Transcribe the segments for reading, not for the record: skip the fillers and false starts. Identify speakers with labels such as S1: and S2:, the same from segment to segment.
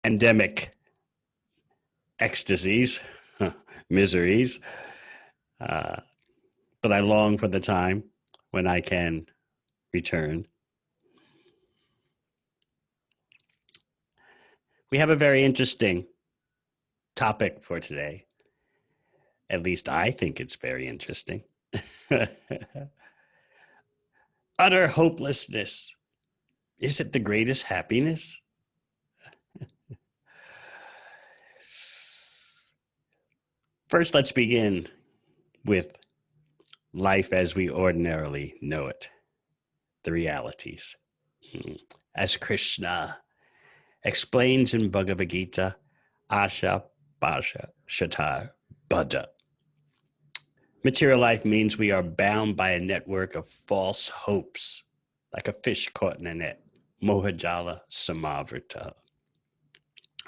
S1: Endemic ecstasies, miseries, uh, but I long for the time when I can return. We have a very interesting topic for today. At least I think it's very interesting. Utter hopelessness. Is it the greatest happiness? First, let's begin with life as we ordinarily know it, the realities. As Krishna explains in Bhagavad Gita, Asha Basha Shatar Bada. Material life means we are bound by a network of false hopes, like a fish caught in a net, Mohajala Samavrita,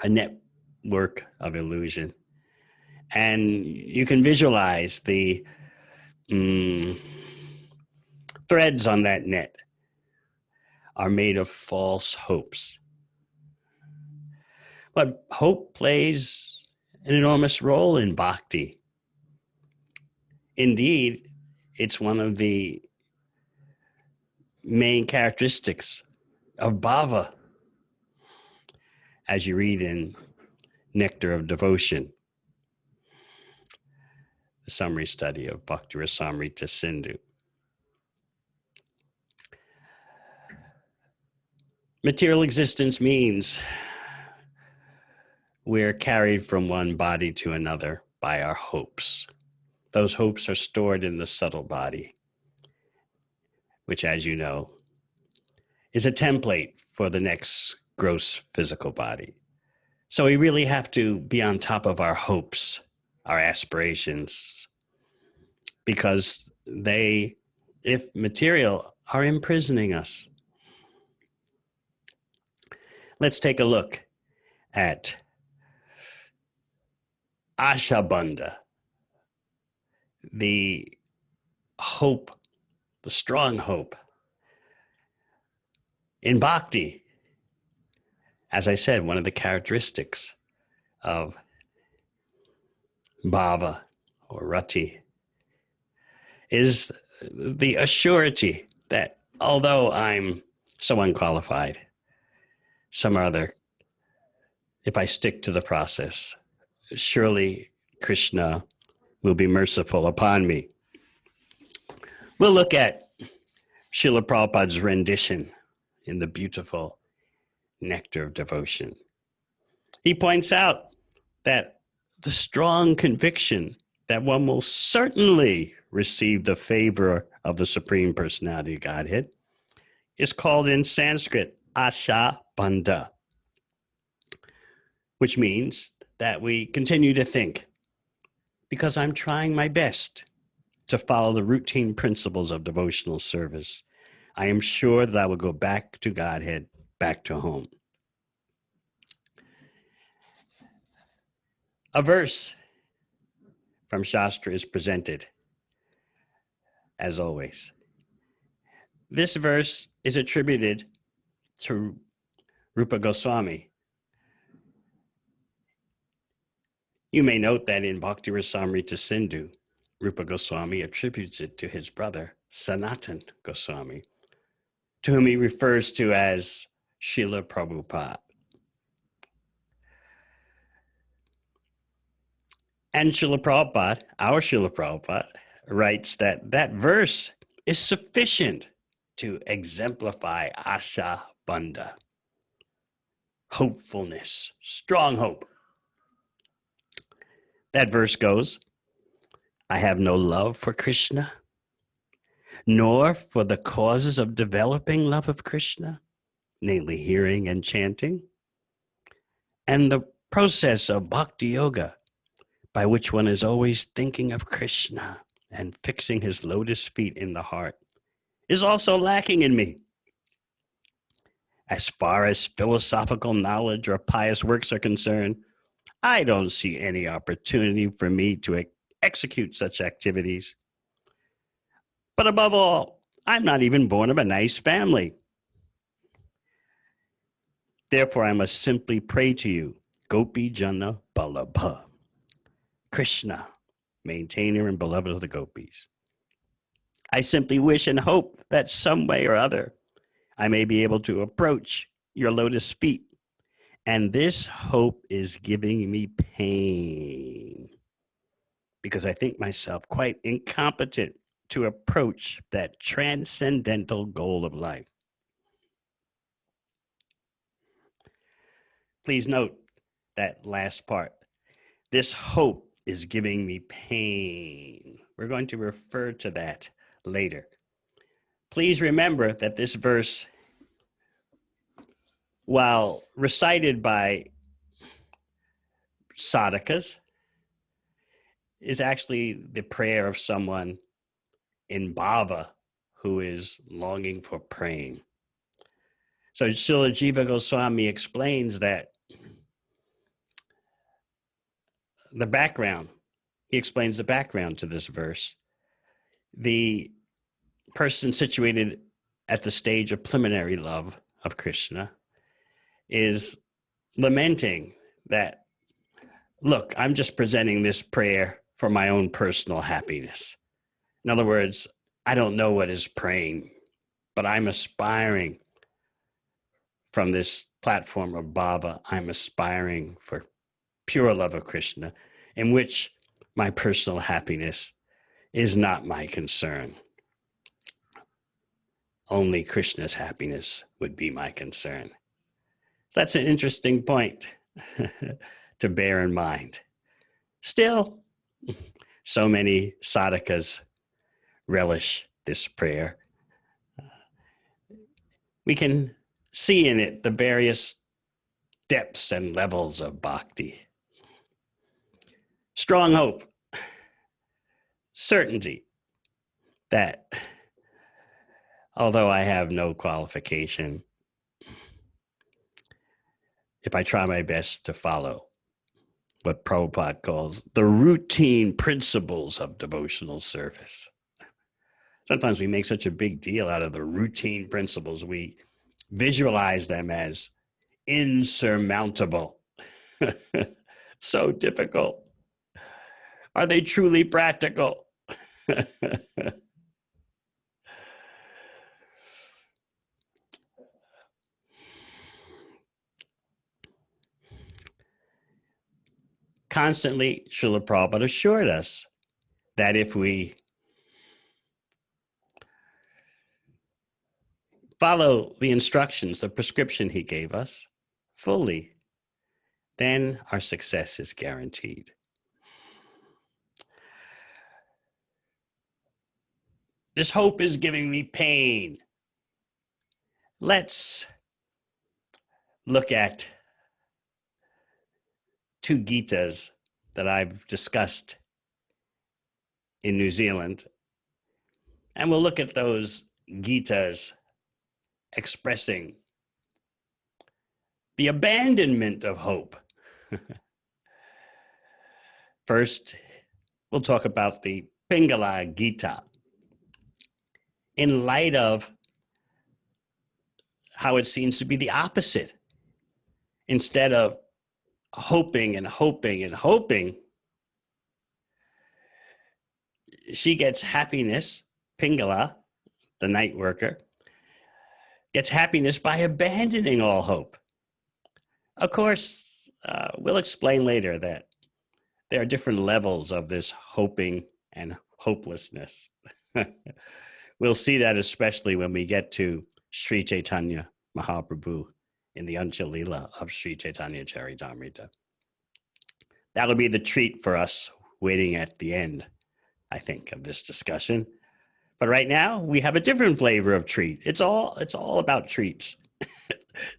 S1: a network of illusion. And you can visualize the threads on that net are made of false hopes. But hope plays an enormous role in bhakti. Indeed, it's one of the main characteristics of bhava, as you read in Nectar of Devotion, the summary study of Bhakti Rasamrita Sindhu. Material existence means we're carried from one body to another by our hopes. Those hopes are stored in the subtle body, which, as you know, is a template for the next gross physical body. So we really have to be on top of our hopes, our aspirations, because they, if material, are imprisoning us. Let's take a look at Ashabandha, the hope, the strong hope in bhakti. As I said, one of the characteristics of bhava or rati is the assurity that although I'm so unqualified, some other, if I stick to the process, surely Krishna will be merciful upon me. We'll look at Srila Prabhupada's rendition in the beautiful Nectar of Devotion. He points out that the strong conviction that one will certainly receive the favor of the Supreme Personality of Godhead is called in Sanskrit Asha Bandha, which means that we continue to think, because I'm trying my best to follow the routine principles of devotional service, I am sure that I will go back to Godhead, back to home. A verse from Shastra is presented, as always. This verse is attributed to Rupa Goswami. You may note that in Bhakti Rasamrita Sindhu, Rupa Goswami attributes it to his brother, Sanatan Goswami, to whom he refers to as Srila Prabhupada. And Srila Prabhupada, our Srila Prabhupada, writes that that verse is sufficient to exemplify Asha Bandha, hopefulness, strong hope. That verse goes, I have no love for Krishna, nor for the causes of developing love of Krishna, namely hearing and chanting, and the process of bhakti yoga, by which one is always thinking of Krishna and fixing his lotus feet in the heart, is also lacking in me. As far as philosophical knowledge or pious works are concerned, I don't see any opportunity for me to execute such activities. But above all, I'm not even born of a nice family. Therefore, I must simply pray to you, Gopi Jana Balabha, Krishna, maintainer and beloved of the gopis. I simply wish and hope that some way or other I may be able to approach your lotus feet. And this hope is giving me pain because I think myself quite incompetent to approach that transcendental goal of life. Please note that last part. This hope is giving me pain. We're going to refer to that later. Please remember that this verse, while recited by sadhakas, is actually the prayer of someone in bhava who is longing for praying. So Srila Jiva Goswami explains that the background, he explains the background to this verse. The person situated at the stage of preliminary love of Krishna is lamenting that, look, I'm just presenting this prayer for my own personal happiness. In other words, I don't know what is praying, but I'm aspiring from this platform of bhava. I'm aspiring for pure love of Krishna, in which my personal happiness is not my concern. Only Krishna's happiness would be my concern. That's an interesting point to bear in mind. Still, so many sadhakas relish this prayer. We can see in it the various depths and levels of bhakti. Strong hope, certainty that although I have no qualification, if I try my best to follow what Prabhupada calls the routine principles of devotional service. Sometimes we make such a big deal out of the routine principles. We visualize them as insurmountable. So difficult. Are they truly practical? Constantly, Srila Prabhupada assured us that if we follow the instructions, the prescription he gave us fully, then our success is guaranteed. This hope is giving me pain. Let's look at two Gitas that I've discussed in New Zealand. And we'll look at those Gitas expressing the abandonment of hope. First, we'll talk about the Pingala Gita in light of how it seems to be the opposite. Instead of hoping and hoping and hoping, she gets happiness. Pingala, the night worker, gets happiness by abandoning all hope. Of course, we'll explain later that there are different levels of this hoping and hopelessness. We'll see that especially when we get to Sri Chaitanya Mahaprabhu in the Ancha Leela of Sri Chaitanya Charitamrita. That'll be the treat for us waiting at the end, I think, of this discussion. But right now, we have a different flavor of treat. It's all about treats.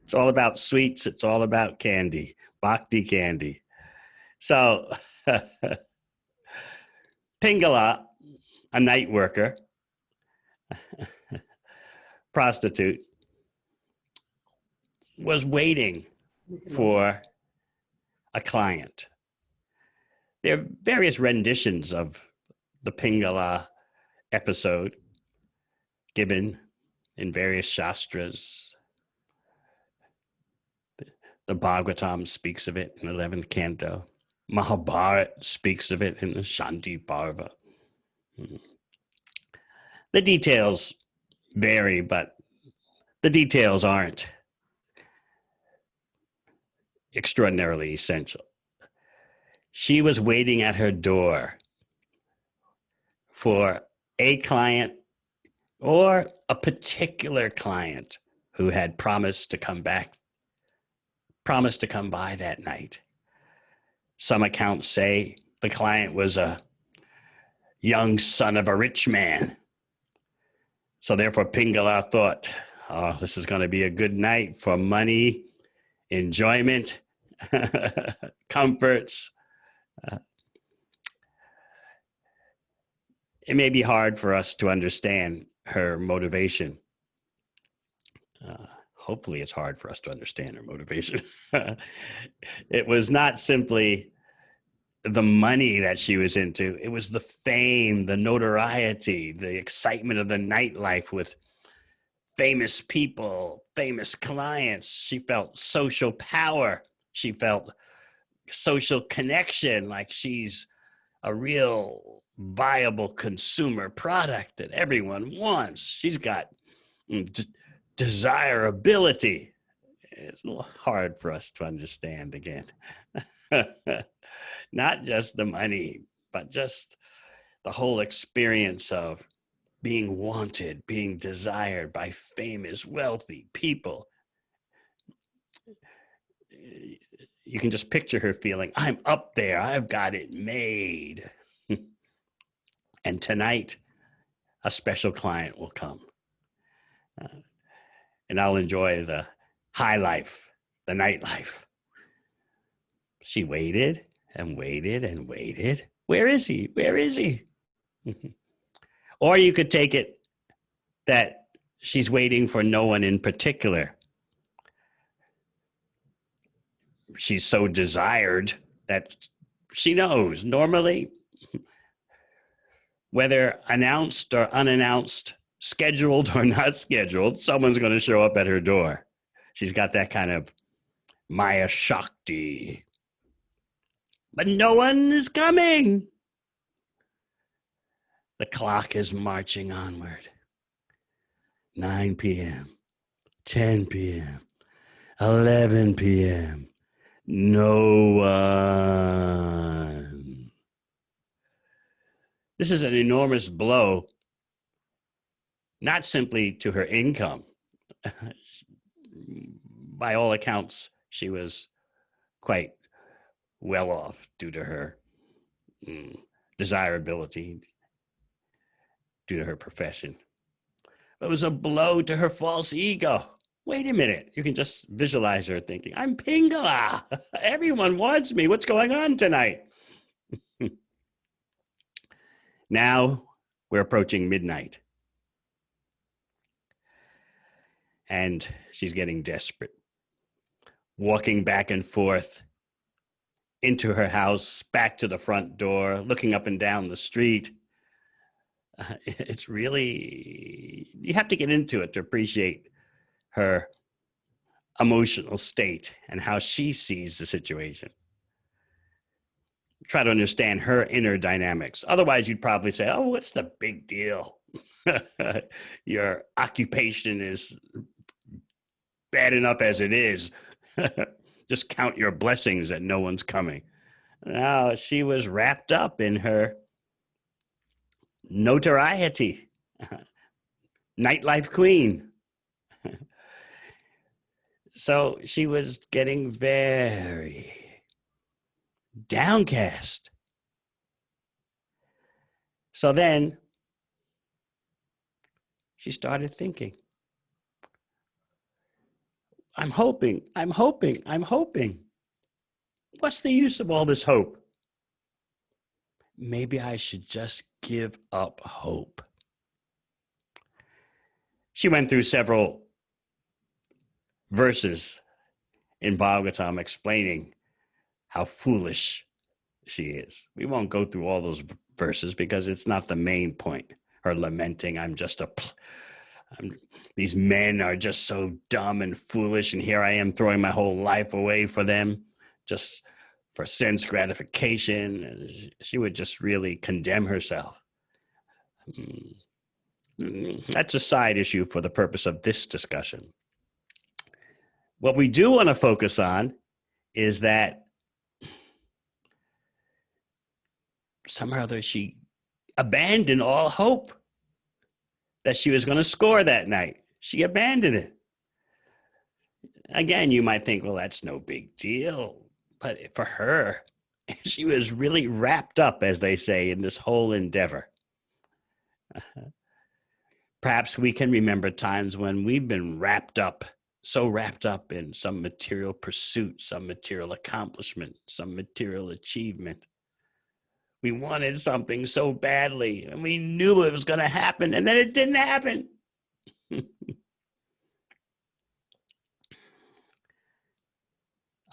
S1: It's all about sweets. It's all about candy, bhakti candy. So Pingala, a night worker, prostitute, was waiting for a client. There are various renditions of the Pingala episode given in various shastras. The Bhagavatam speaks of it in the 11th canto. Mahabharata speaks of it in the Shanti Parva. The details vary, but the details aren't extraordinarily essential. She was waiting at her door for a client or a particular client who had promised to come by that night. Some accounts say the client was a young son of a rich man. So therefore, Pingala thought, oh, this is going to be a good night for money, enjoyment, comforts. It may be hard for us to understand her motivation. Hopefully it's hard for us to understand her motivation. It was not simply the money that she was into. It was the fame, the notoriety, the excitement of the nightlife with famous people, famous clients. She felt social power. She felt social connection, like she's a real viable consumer product that everyone wants. She's got desirability. It's a little hard for us to understand again. Not just the money, but just the whole experience of being wanted, being desired by famous, wealthy people. You can just picture her feeling, I'm up there, I've got it made. And tonight, a special client will come. And I'll enjoy the high life, the nightlife. She waited and waited and waited. Where is he? Where is he? Or you could take it that she's waiting for no one in particular. She's so desired that she knows normally, whether announced or unannounced, scheduled or not scheduled, someone's going to show up at her door. She's got that kind of Maya Shakti. But no one is coming. The clock is marching onward. 9 p.m., 10 p.m., 11 p.m., no one. This is an enormous blow, not simply to her income. By all accounts, she was quite well off due to her desirability, due to her profession. But it was a blow to her false ego. Wait a minute. You can just visualize her thinking, I'm Pingala. Everyone wants me. What's going on tonight? Now we're approaching midnight. And she's getting desperate. Walking back and forth into her house, back to the front door, looking up and down the street. It's really, you have to get into it to appreciate her emotional state and how she sees the situation. Try to understand her inner dynamics. Otherwise, you'd probably say, oh, what's the big deal? Your occupation is bad enough as it is. Just count your blessings that no one's coming. Now, she was wrapped up in her notoriety. Nightlife queen. So she was getting very downcast. So then she started thinking, I'm hoping. What's the use of all this hope? Maybe I should just give up hope. She went through several verses in Bhagavatam explaining how foolish she is. We won't go through all those verses because it's not the main point. Her lamenting, I'm just a These men are just so dumb and foolish, and here I am throwing my whole life away for them, just for sense gratification. And she would just really condemn herself. That's a side issue for the purpose of this discussion. What we do want to focus on is that somehow or other she abandoned all hope that she was going to score that night. She abandoned it. Again, you might think, well, that's no big deal. But for her, she was really wrapped up, as they say, in this whole endeavor. Perhaps we can remember times when we've been so wrapped up in some material pursuit, some material accomplishment, some material achievement. We wanted something so badly, and we knew it was going to happen, and then it didn't happen.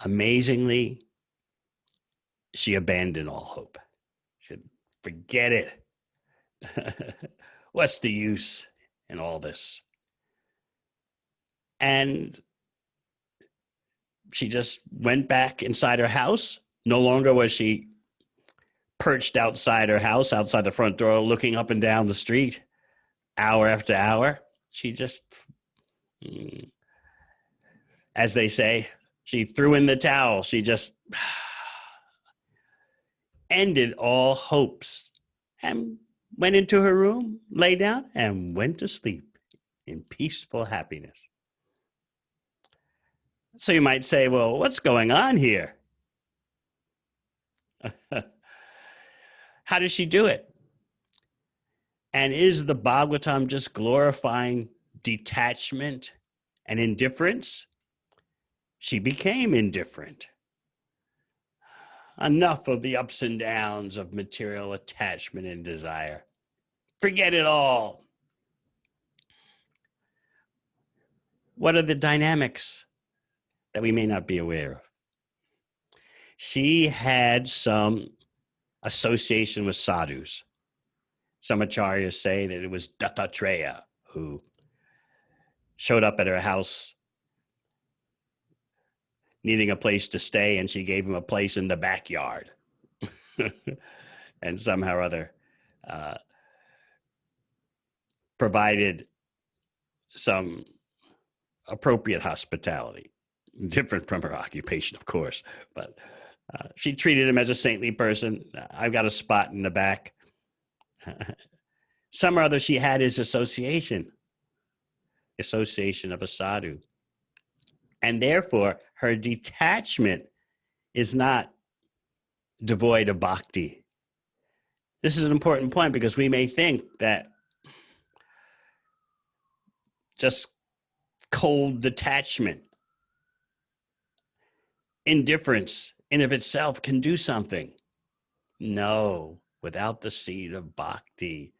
S1: Amazingly, she abandoned all hope. She said, forget it. What's the use in all this? And she just went back inside her house. No longer was she perched outside her house, outside the front door, looking up and down the street, hour after hour. She just, as they say, she threw in the towel. She just ended all hopes and went into her room, lay down, and went to sleep in peaceful happiness. So you might say, well, what's going on here? How does she do it? And is the Bhagavatam just glorifying detachment and indifference? She became indifferent. Enough of the ups and downs of material attachment and desire. Forget it all. What are the dynamics that we may not be aware of? She had some association with sadhus. Some acharyas say that it was Dattatreya who showed up at her house needing a place to stay, and she gave him a place in the backyard. And somehow or other provided some appropriate hospitality, different from her occupation, of course, but she treated him as a saintly person. I've got a spot in the back. Some or other she had his association of a sadhu. And therefore, her detachment is not devoid of bhakti. This is an important point because we may think that just cold detachment, indifference in of itself can do something. No, without the seed of bhakti,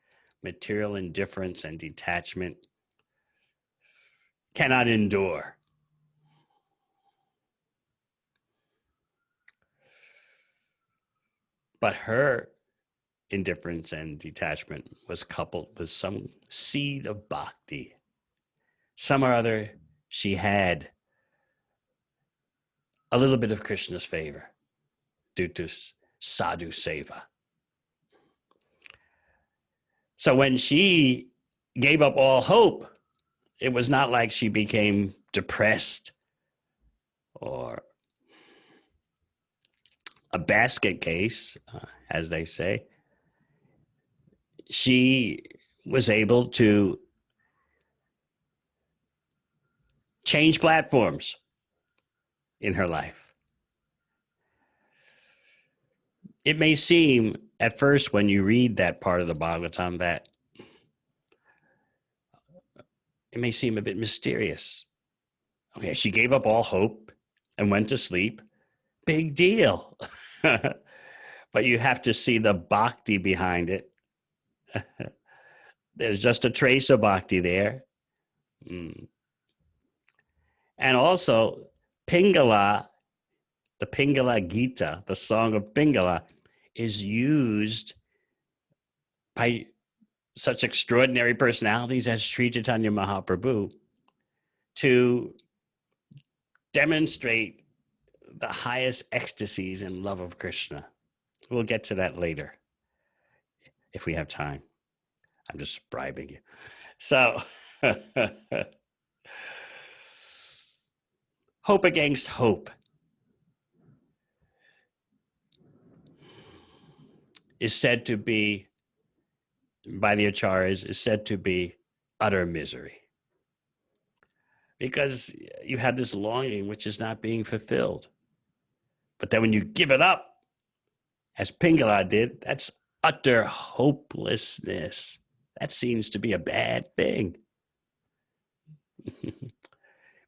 S1: material indifference and detachment cannot endure. But her indifference and detachment was coupled with some seed of bhakti. Some or other, she had a little bit of Krishna's favor due to sadhu seva. So when she gave up all hope, it was not like she became depressed or a basket case, as they say. She was able to change platforms in her life. It may seem at first when you read that part of the Bhagavatam that it may seem a bit mysterious. Okay, she gave up all hope and went to sleep. Big deal. But you have to see the bhakti behind it. There's just a trace of bhakti there. And also, Pingala, the Pingala Gita, the song of Pingala, is used by such extraordinary personalities as Sri Chaitanya Mahaprabhu to demonstrate the highest ecstasies and love of Krishna. We'll get to that later if we have time. I'm just bribing you. So, hope against hope is said to be, by the acharyas, is said to be utter misery. Because you have this longing which is not being fulfilled. But then when you give it up, as Pingala did, that's utter hopelessness. That seems to be a bad thing.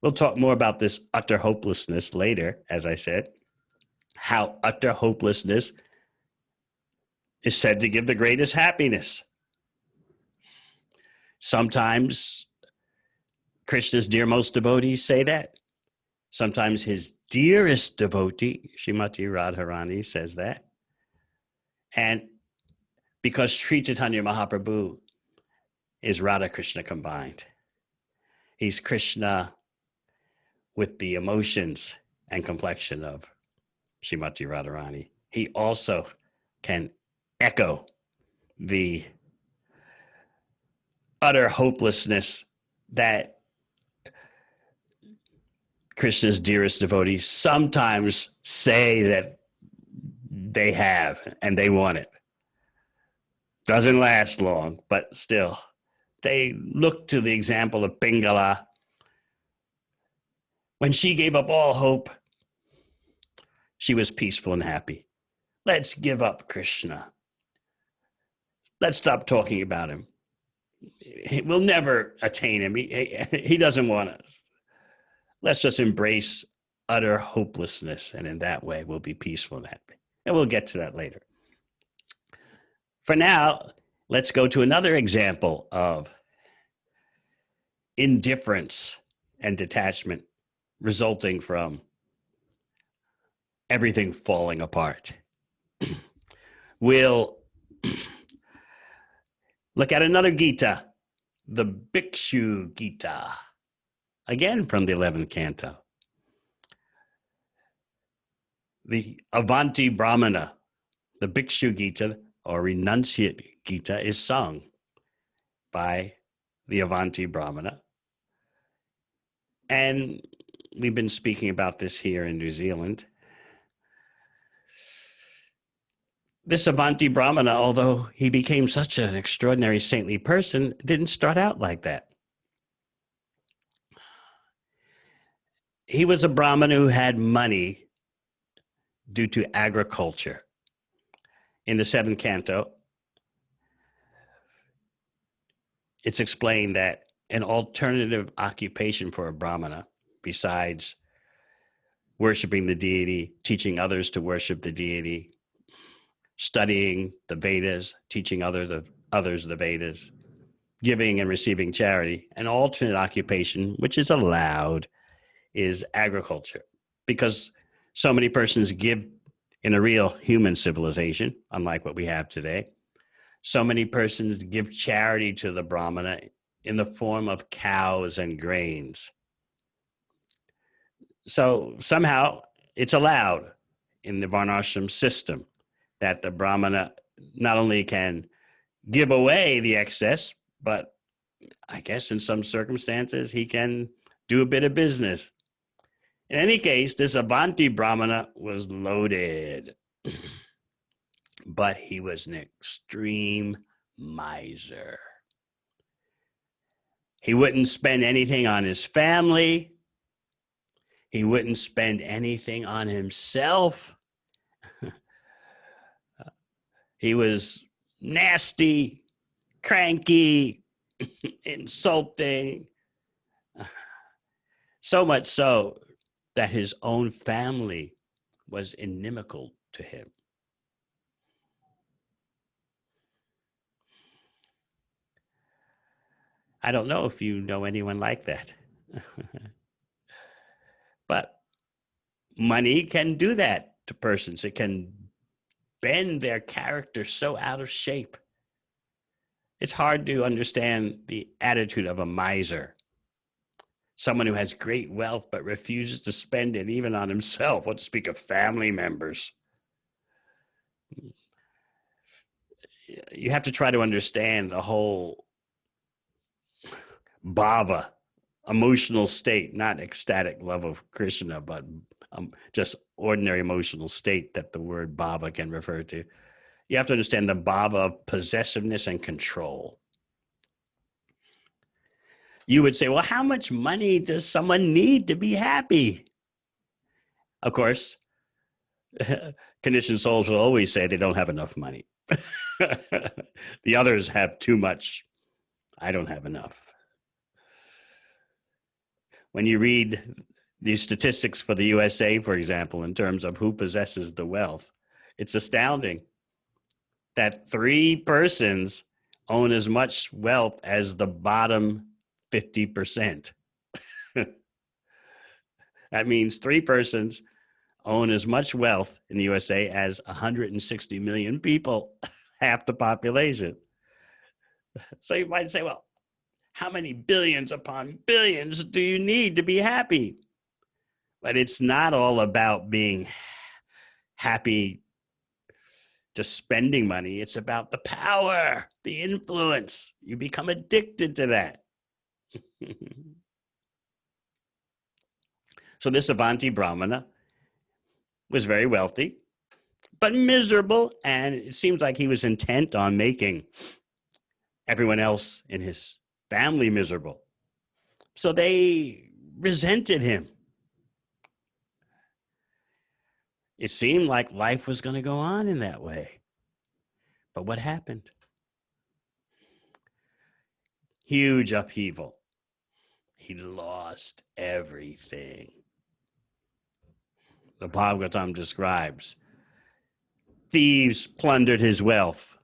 S1: We'll talk more about this utter hopelessness later, as I said, how utter hopelessness is said to give the greatest happiness. Sometimes Krishna's dearmost devotees say that. Sometimes his dearest devotee, Srimati Radharani, says that. And because Sri Chaitanya Mahaprabhu is Radha Krishna combined. He's Krishna with the emotions and complexion of Srimati Radharani. He also can echo the utter hopelessness that Krishna's dearest devotees sometimes say that they have and they want it. Doesn't last long, but still. They look to the example of Pingala. When she gave up all hope, she was peaceful and happy. Let's give up Krishna. Let's stop talking about him. We'll never attain him. He doesn't want us. Let's just embrace utter hopelessness, and in that way, we'll be peaceful and happy. And we'll get to that later. For now, let's go to another example of indifference and detachment resulting from everything falling apart. We'll look at another Gita, the Bhikshu Gita, again from the 11th canto. The Avanti Brahmana, the Bhikshu Gita, or Renunciate Gita, is sung by the Avanti Brahmana. And we've been speaking about this here in New Zealand. This Avanti Brahmana, although he became such an extraordinary saintly person, didn't start out like that. He was a Brahmin who had money due to agriculture. In the 7th canto, it's explained that an alternative occupation for a Brahmana, besides worshiping the deity, teaching others to worship the deity, studying the Vedas, teaching others the Vedas, giving and receiving charity, an alternate occupation, which is allowed, is agriculture. Because so many persons give in a real human civilization, unlike what we have today. So many persons give charity to the Brahmana in the form of cows and grains. So somehow it's allowed in the Varnashram system that the Brahmana not only can give away the excess, but I guess in some circumstances he can do a bit of business. In any case, this Avanti Brahmana was loaded, but he was an extreme miser. He wouldn't spend anything on his family. He wouldn't spend anything on himself. He was nasty, cranky, insulting, so much so that his own family was inimical to him. I don't know if you know anyone like that. But money can do that to persons. It can bend their character so out of shape It's hard to understand the attitude of a miser, someone who has great wealth but refuses to spend it even on himself, what to speak of family members. You have to try to understand the whole bhava, emotional state, not ecstatic love of Krishna, but just ordinary emotional state that the word bhava can refer to. You have to understand the bhava of possessiveness and control. You would say, well, how much money does someone need to be happy? Of course, conditioned souls will always say they don't have enough money. The others have too much. I don't have enough. When you read these statistics for the USA, for example, in terms of who possesses the wealth, it's astounding that 3 persons own as much wealth as the bottom 50%. That means 3 persons own as much wealth in the USA as 160 million people, half the population. So you might say, well, how many billions upon billions do you need to be happy? But it's not all about being happy just spending money. It's about the power, the influence. You become addicted to that. So this Avanti Brahmana was very wealthy, but miserable, and it seems like he was intent on making everyone else in his family miserable. So they resented him. It seemed like life was going to go on in that way. But what happened? Huge upheaval. He lost everything. The Bhagavatam describes thieves plundered his wealth.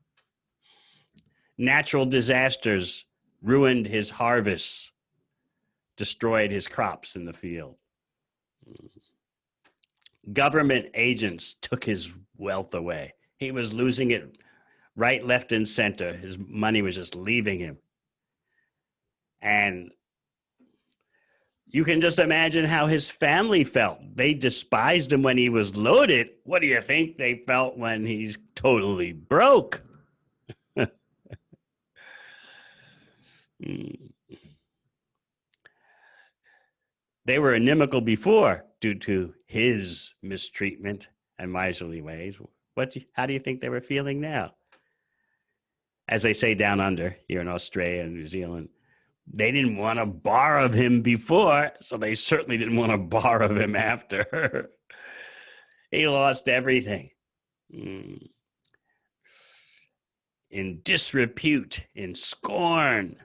S1: Natural disasters ruined his harvests, destroyed his crops in the field. Government agents took his wealth away. He was losing it right, left, and center. His money was just leaving him. And you can just imagine how his family felt. They despised him when he was loaded. What do you think they felt when he's totally broke? They were inimical before due to his mistreatment and miserly ways. How do you think they were feeling now? As they say down under, here in Australia and New Zealand, they didn't want to borrow him before, so they certainly didn't want to borrow him after. He lost everything. In disrepute, in scorn.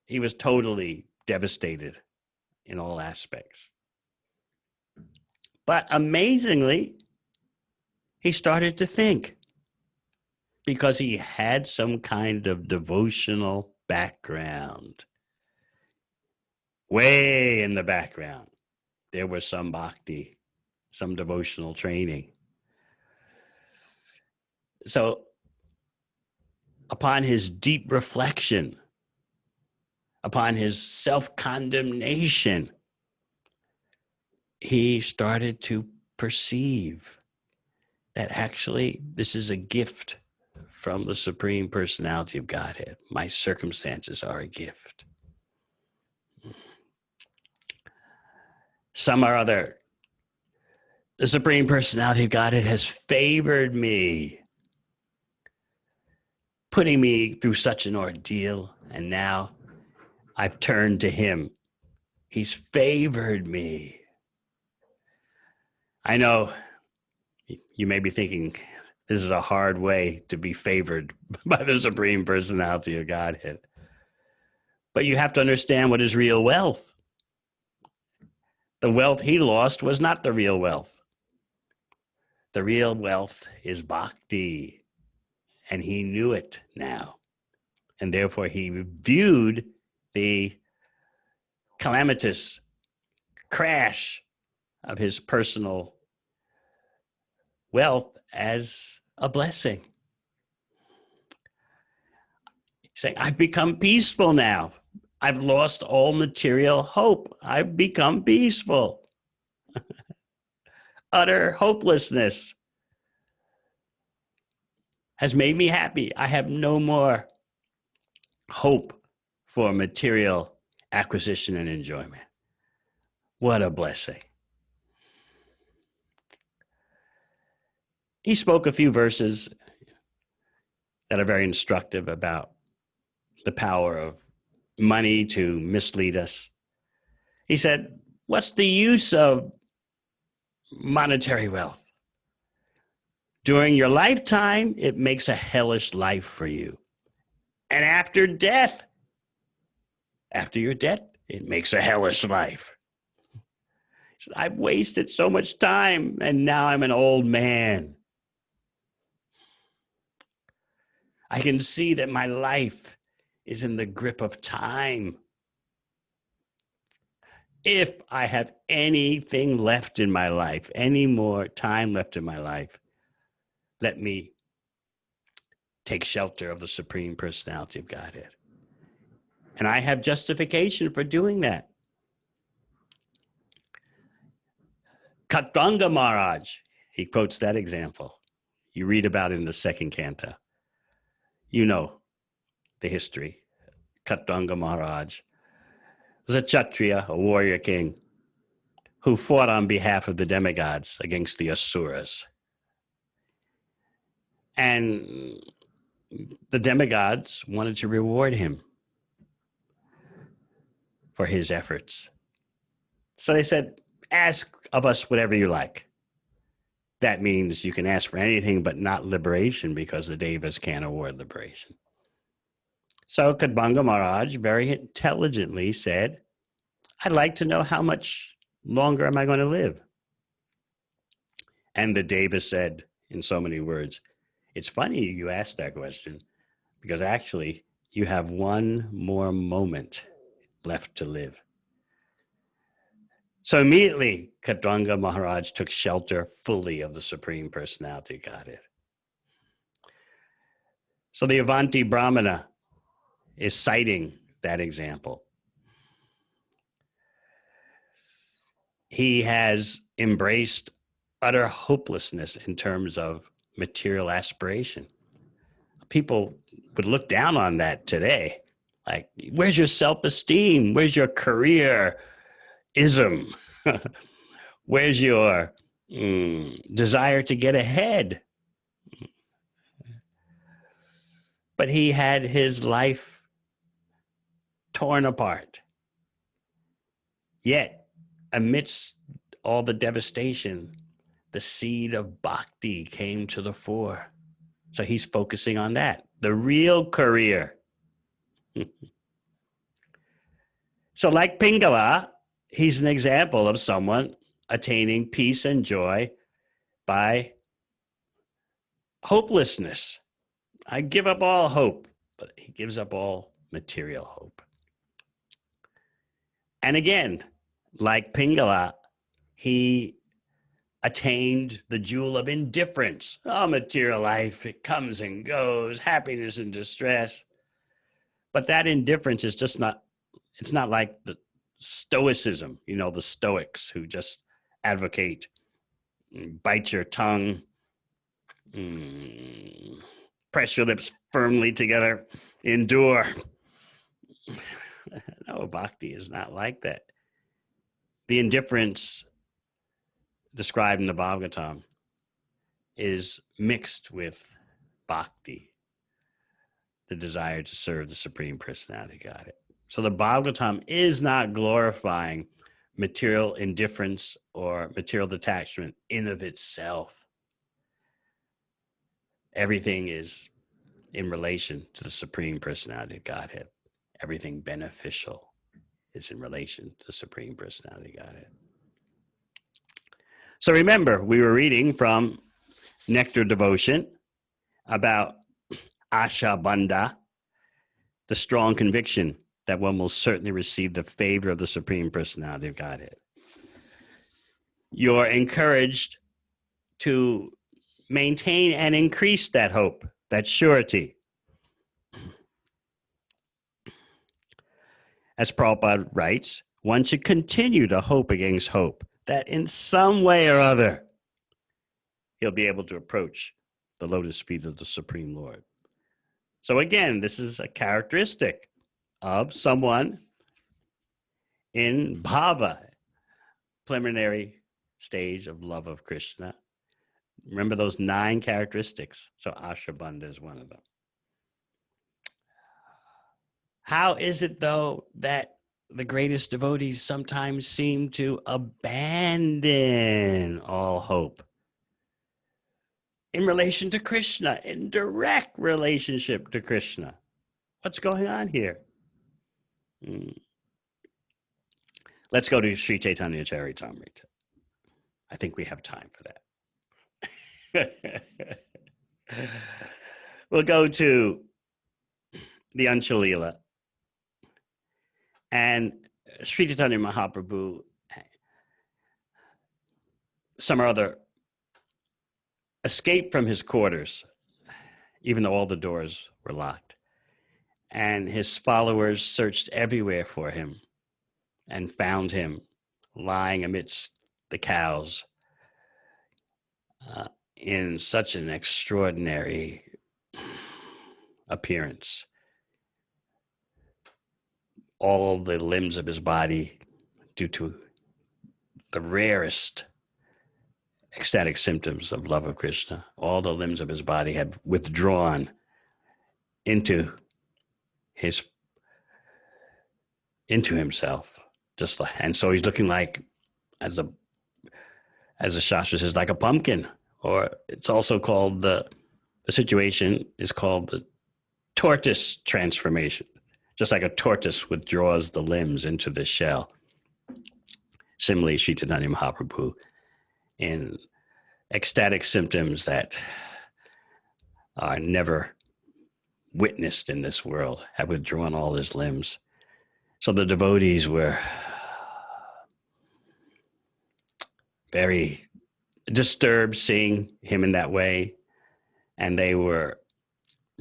S1: He was totally devastated in all aspects. But amazingly, he started to think, because he had some kind of devotional background. Way in the background, there was some bhakti, some devotional training. So upon his deep reflection, upon his self-condemnation, he started to perceive that actually this is a gift from the Supreme Personality of Godhead. My circumstances are a gift. Some or other, the Supreme Personality of Godhead has favored me, putting me through such an ordeal, and now I've turned to him. He's favored me. I know you may be thinking, this is a hard way to be favored by the Supreme Personality of Godhead. But you have to understand what is real wealth. The wealth he lost was not the real wealth. The real wealth is bhakti, and he knew it now. And therefore he viewed the calamitous crash of his personal wealth as a blessing. Saying, I've become peaceful now. I've lost all material hope. I've become peaceful. Utter hopelessness has made me happy. I have no more hope for material acquisition and enjoyment. What a blessing. He spoke a few verses that are very instructive about the power of money to mislead us. He said, what's the use of monetary wealth? During your lifetime, it makes a hellish life for you. And after death, after your death, it makes a hellish life. He said, I've wasted so much time, and now I'm an old man. I can see that my life is in the grip of time. If I have anything left in my life, any more time left in my life, let me take shelter of the Supreme Personality of Godhead. And I have justification for doing that. Khatanga Maharaj, he quotes that example. You read about it in the second canto. You know the history. Khatanga Maharaj was a Kshatriya, a warrior king, who fought on behalf of the demigods against the Asuras. And the demigods wanted to reward him for his efforts. So they said, ask of us whatever you like. That means you can ask for anything but not liberation, because the Devas can't award liberation. So Khatanga Maharaj very intelligently said, I'd like to know how much longer am I going to live? And the Devas said in so many words, it's funny you asked that question, because actually you have one more moment left to live. So immediately, Khatanga Maharaj took shelter fully of the Supreme Personality of Godhead. So the Avanti Brahmana is citing that example. He has embraced utter hopelessness in terms of material aspiration. People would look down on that today. Like, where's your self-esteem? Where's your career-ism? Where's your desire to get ahead? But he had his life torn apart. Yet, amidst all the devastation, the seed of bhakti came to the fore. So he's focusing on that, the real career. So like Pingala, he's an example of someone attaining peace and joy by hopelessness. I give up all hope, but he gives up all material hope. And again, like Pingala, he attained the jewel of indifference. Oh, material life, it comes and goes, happiness and distress. But that indifference is just not, it's not like the stoicism, you know, the Stoics who just advocate, bite your tongue, press your lips firmly together, endure. No, bhakti is not like that. The indifference described in the Bhagavatam is mixed with bhakti, the desire to serve the Supreme Personality of Godhead. So the Bhagavatam is not glorifying material indifference or material detachment in of itself. Everything is in relation to the Supreme Personality of Godhead. Everything beneficial is in relation to the Supreme Personality of Godhead. So remember, we were reading from Nectar Devotion about Asha Bandha, the strong conviction that one will certainly receive the favor of the Supreme Personality of Godhead. You're encouraged to maintain and increase that hope, that surety. As Prabhupada writes, one should continue to hope against hope that in some way or other he'll be able to approach the lotus feet of the Supreme Lord. So again, this is a characteristic of someone in bhava, preliminary stage of love of Krishna. Remember those 9 characteristics. So Ashabandha is one of them. How is it, though, that the greatest devotees sometimes seem to abandon all hope in relation to Krishna, in direct relationship to Krishna? What's going on here? Let's go to Sri Chaitanya Charitamrita. I think we have time for that. We'll go to the Anshalila. And Sri Chaitanya Mahaprabhu, some or other, escaped from his quarters, even though all the doors were locked. And his followers searched everywhere for him and found him lying amidst the cows in such an extraordinary appearance. All the limbs of his body, due to the rarest ecstatic symptoms of love of Krishna, all the limbs of his body had withdrawn into himself, and so he's looking like, as the Shastra says, like a pumpkin. Or it's also called the situation is called the tortoise transformation, just like a tortoise withdraws the limbs into the shell. Similarly, Sri Chaitanya Mahaprabhu, in ecstatic symptoms that are never witnessed in this world, have withdrawn all his limbs. So the devotees were very disturbed seeing him in that way, and they were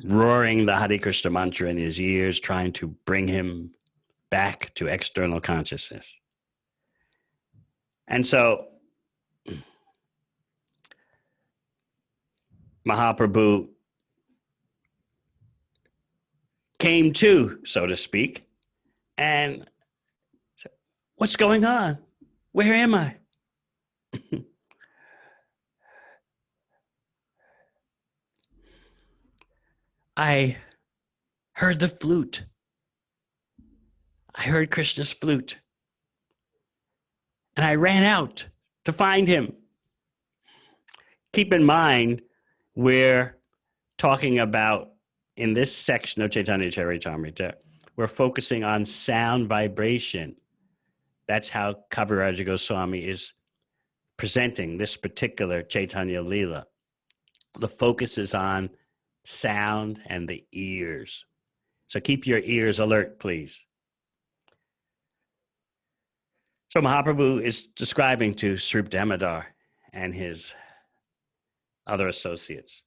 S1: roaring the Hare Krishna mantra in his ears, trying to bring him back to external consciousness. And so Mahaprabhu came to, so to speak, and said, "What's going on? Where am I?" I heard the flute. I heard Krishna's flute. And I ran out to find him. Keep in mind, we're talking about, in this section of Chaitanya Charitamrita, we're focusing on sound vibration. That's how Kaviraja Goswami is presenting this particular Chaitanya Leela. The focus is on sound and the ears. So keep your ears alert, please. So Mahaprabhu is describing to Sri Damodar and his other associates,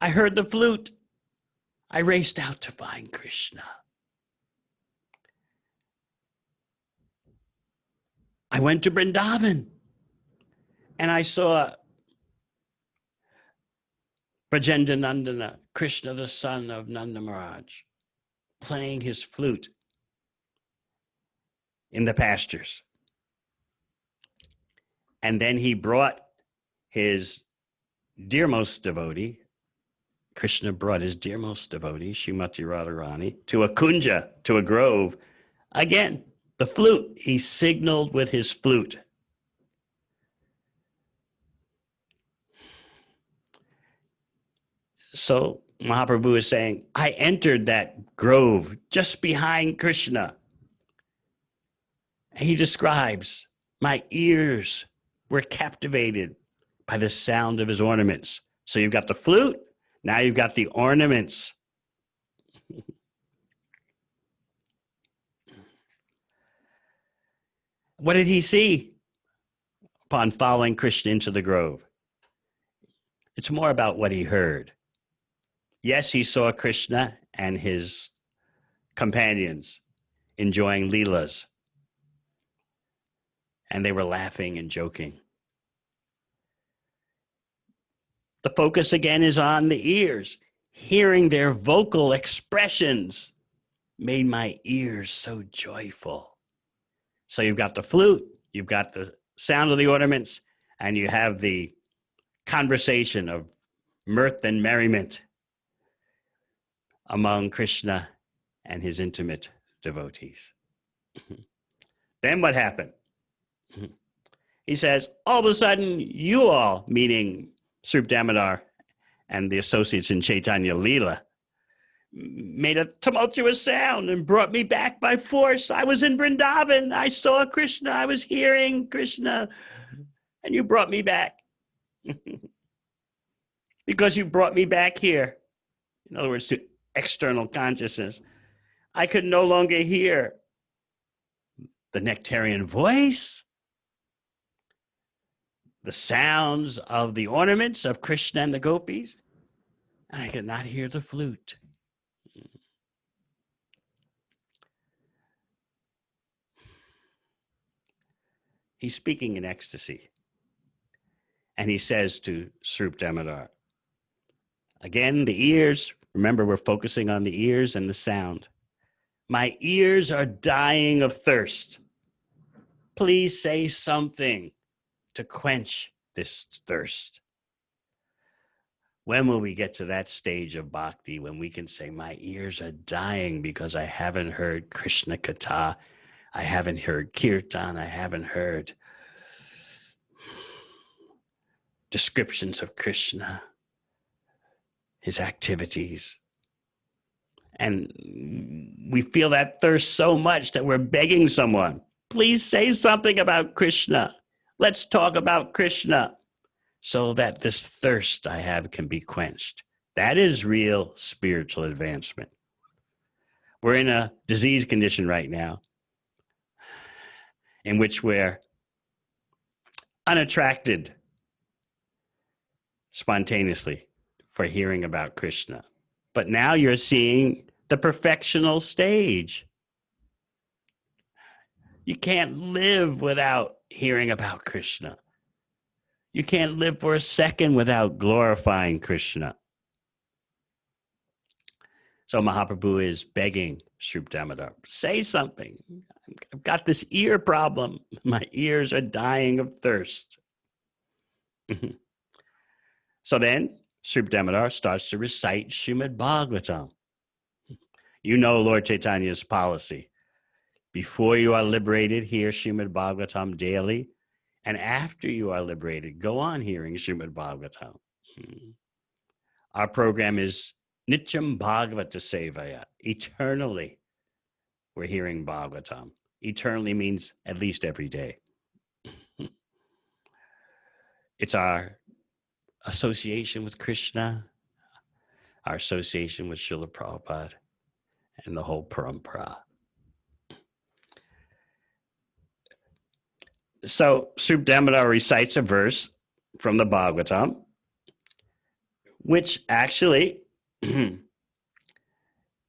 S1: I heard the flute. I raced out to find Krishna. I went to Vrindavan and I saw Brajendra Nandana, Krishna, the son of Nanda Maharaj, playing his flute in the pastures. And then he brought his dearmost devotee, Krishna brought his dearmost devotee, Srimati Radharani, to a kunja, to a grove. Again, the flute, he signaled with his flute. So Mahaprabhu is saying, I entered that grove just behind Krishna. And he describes, my ears were captivated by the sound of his ornaments. So you've got the flute, now you've got the ornaments. What did he see upon following Krishna into the grove? It's more about what he heard. Yes, he saw Krishna and his companions enjoying leelas, and they were laughing and joking. The focus again is on the ears. Hearing their vocal expressions made my ears so joyful. So you've got the flute, you've got the sound of the ornaments, and you have the conversation of mirth and merriment among Krishna and his intimate devotees. Then what happened? He says, all of a sudden, you all, meaning Srup Damodar and the associates in Chaitanya Leela, made a tumultuous sound and brought me back by force. I was in Vrindavan. I saw Krishna. I was hearing Krishna. And you brought me back. Because you brought me back here. In other words, to external consciousness. I could no longer hear the nectarian voice, the sounds of the ornaments of Krishna and the gopis, and I could not hear the flute. He's speaking in ecstasy. And he says to Srup Damodar, again, the ears, remember we're focusing on the ears and the sound. My ears are dying of thirst. Please say something to quench this thirst. When will we get to that stage of bhakti when we can say, my ears are dying because I haven't heard Krishna Katha, I haven't heard Kirtan, I haven't heard descriptions of Krishna, his activities. And we feel that thirst so much that we're begging someone, please say something about Krishna. Let's talk about Krishna so that this thirst I have can be quenched. That is real spiritual advancement. We're in a disease condition right now in which we're unattracted spontaneously for hearing about Krishna. But now you're seeing the perfectional stage. You can't live without hearing about Krishna. You can't live for a second without glorifying Krishna. So Mahaprabhu is begging Srup Damodar, say something. I've got this ear problem. My ears are dying of thirst. So then Srup Damodar starts to recite Srimad Bhagavatam. You know Lord Chaitanya's policy. Before you are liberated, hear Srimad Bhagavatam daily. And after you are liberated, go on hearing Srimad Bhagavatam. Our program is Nityam Bhagavata Sevaya. Eternally, we're hearing Bhagavatam. Eternally means at least every day. It's our association with Krishna, our association with Srila Prabhupada, and the whole parampara. So Srup Damodar recites a verse from the Bhagavatam, which actually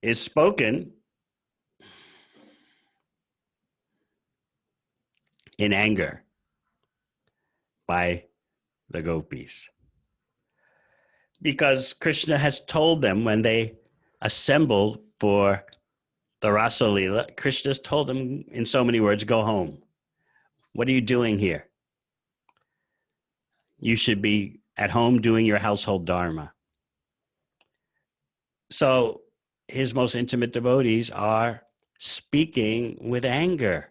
S1: is spoken in anger by the gopis. Because Krishna has told them when they assembled for the Rasa Leela, Krishna's told them in so many words, go home. What are you doing here? You should be at home doing your household dharma. So his most intimate devotees are speaking with anger.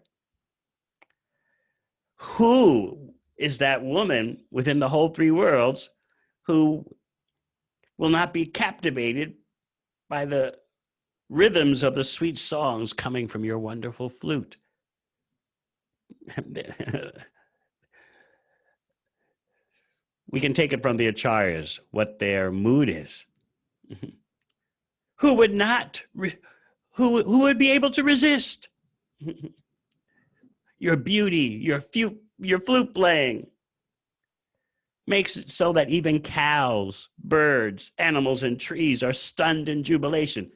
S1: Who is that woman within the whole three worlds who will not be captivated by the rhythms of the sweet songs coming from your wonderful flute? We can take it from the acharyas, what their mood is. Who would not, who would be able to resist your beauty, your flute playing, makes it so that even cows, birds, animals, and trees are stunned in jubilation.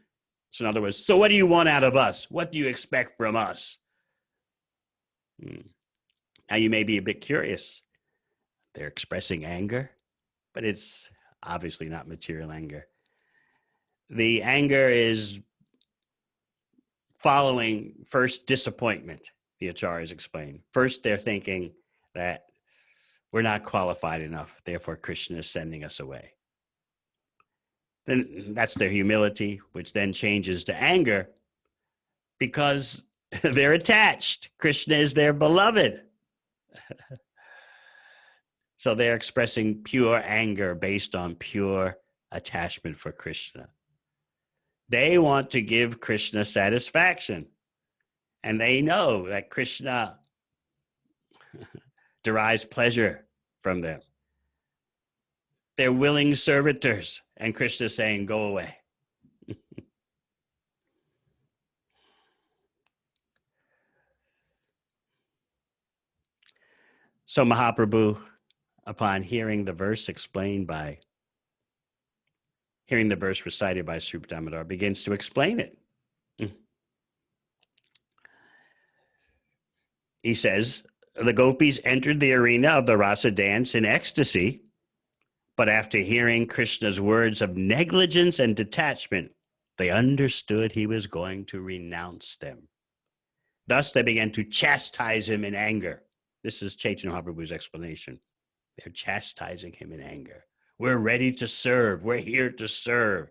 S1: So in other words, so what do you want out of us? What do you expect from us? Now you may be a bit curious. They're expressing anger, but it's obviously not material anger. The anger is following first disappointment, the acharyas explain. First, they're thinking that we're not qualified enough, therefore Krishna is sending us away. Then that's their humility, which then changes to anger because they're attached. Krishna is their beloved. So they're expressing pure anger based on pure attachment for Krishna. They want to give Krishna satisfaction. And they know that Krishna derives pleasure from them. They're willing servitors. And Krishna is saying, go away. So Mahaprabhu, upon hearing the verse recited by Sri Damodar, begins to explain it. He says, the gopis entered the arena of the rasa dance in ecstasy, but after hearing Krishna's words of negligence and detachment, they understood he was going to renounce them. Thus, they began to chastise him in anger. This is Chaitanya Mahaprabhu's explanation. They're chastising him in anger. We're ready to serve. We're here to serve.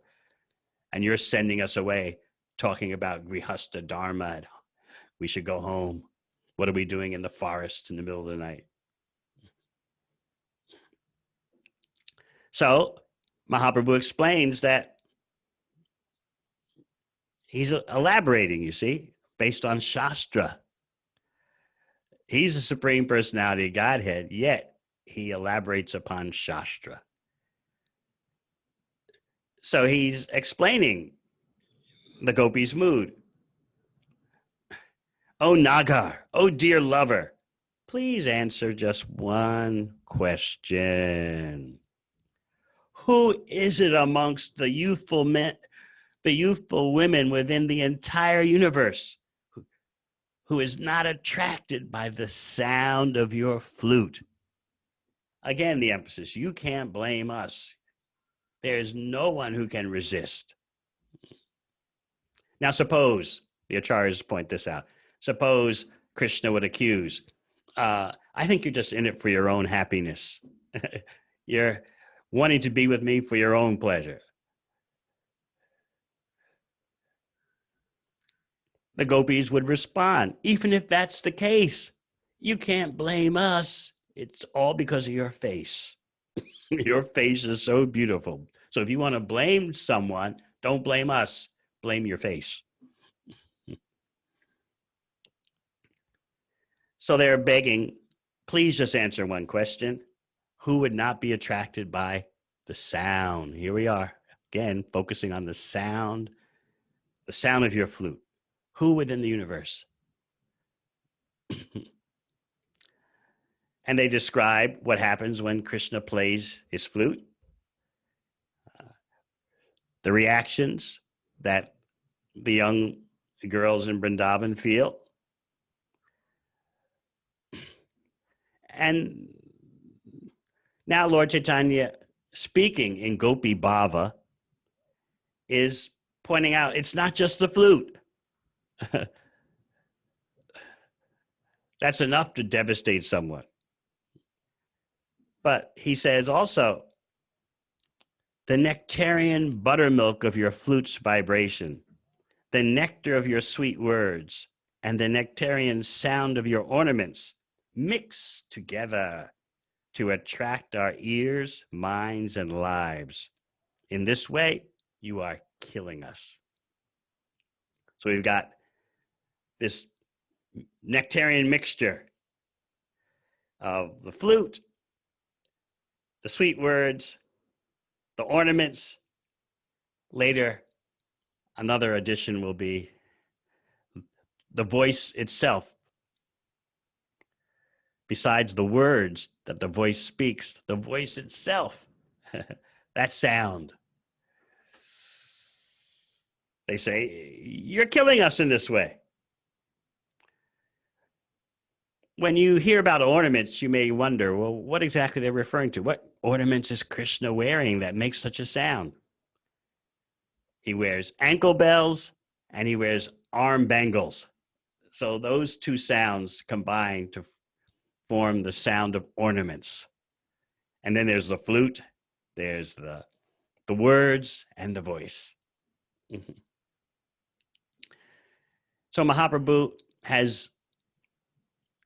S1: And you're sending us away, talking about grihasta dharma. We should go home. What are we doing in the forest in the middle of the night? So Mahaprabhu explains that he's elaborating, you see, based on Shastra. He's the Supreme Personality of Godhead, yet he elaborates upon Shastra. So he's explaining the gopis' mood. Oh, Nagar, oh, dear lover, please answer just one question. Who is it amongst the youthful men, the youthful women within the entire universe who is not attracted by the sound of your flute? Again, the emphasis, you can't blame us. There's no one who can resist. Now, suppose, the acharyas point this out, suppose Krishna would accuse, I think you're just in it for your own happiness. You're wanting to be with me for your own pleasure. The gopis would respond, even if that's the case, you can't blame us. It's all because of your face. Your face is so beautiful. So if you want to blame someone, don't blame us. Blame your face. So they're begging, please just answer one question. Who would not be attracted by the sound? Here we are, again, focusing on the sound of your flute. Who within the universe? And they describe what happens when Krishna plays his flute, the reactions that the young girls in Vrindavan feel. And now Lord Chaitanya, speaking in Gopi Bhava, is pointing out it's not just the flute. That's enough to devastate someone. But he says also, the nectarian buttermilk of your flute's vibration, the nectar of your sweet words, and the nectarian sound of your ornaments mix together to attract our ears, minds, and lives. In this way, you are killing us. So we've got this nectarian mixture of the flute, the sweet words, the ornaments. Later, another addition will be the voice itself besides the words that the voice speaks, the voice itself, that sound. They say, you're killing us in this way. When you hear about ornaments, you may wonder, well, what exactly they're referring to? What ornaments is Krishna wearing that makes such a sound? He wears ankle bells and he wears arm bangles. So those two sounds combine to form the sound of ornaments. And then there's the flute, there's the words, and the voice. Mm-hmm. So Mahaprabhu has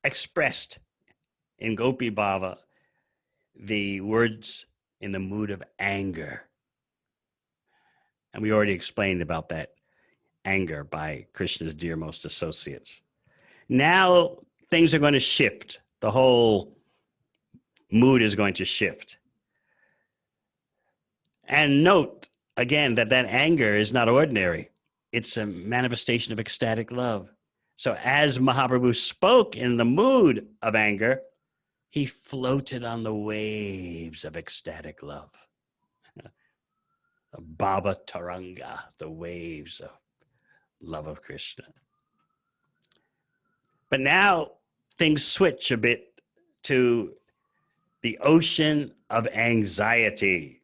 S1: expressed in Gopi Bhava the words in the mood of anger. And we already explained about that anger by Krishna's dearmost associates. Now things are going to shift. The whole mood is going to shift. And note, again, that anger is not ordinary. It's a manifestation of ecstatic love. So as Mahaprabhu spoke in the mood of anger, he floated on the waves of ecstatic love. The Bhava Taranga, the waves of love of Krishna. But now things switch a bit to the ocean of anxiety.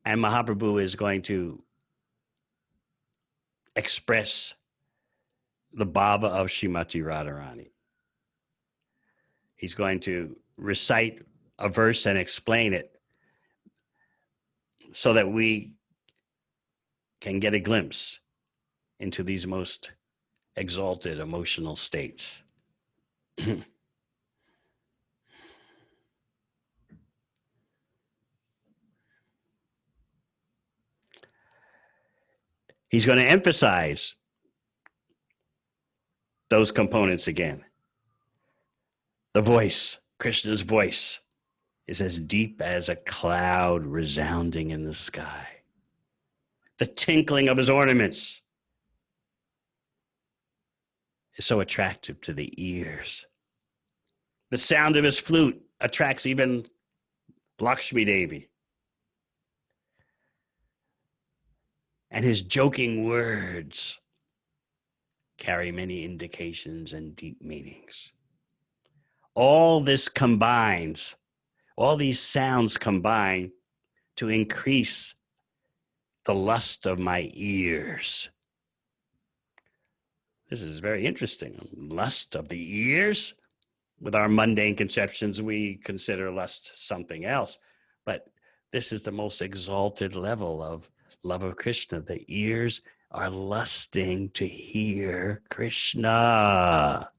S1: And Mahaprabhu is going to express the Bhava of Srimati Radharani. He's going to recite a verse and explain it so that we can get a glimpse into these most exalted emotional states. He's going to emphasize those components again. The voice, Krishna's voice, is as deep as a cloud resounding in the sky. The tinkling of his ornaments is so attractive to the ears. The sound of his flute attracts even Lakshmi Devi. And his joking words carry many indications and deep meanings. All this combines, all these sounds combine to increase the lust of my ears. This is very interesting. Lust of the ears? With our mundane conceptions, we consider lust something else. But this is the most exalted level of love of Krishna. The ears are lusting to hear Krishna.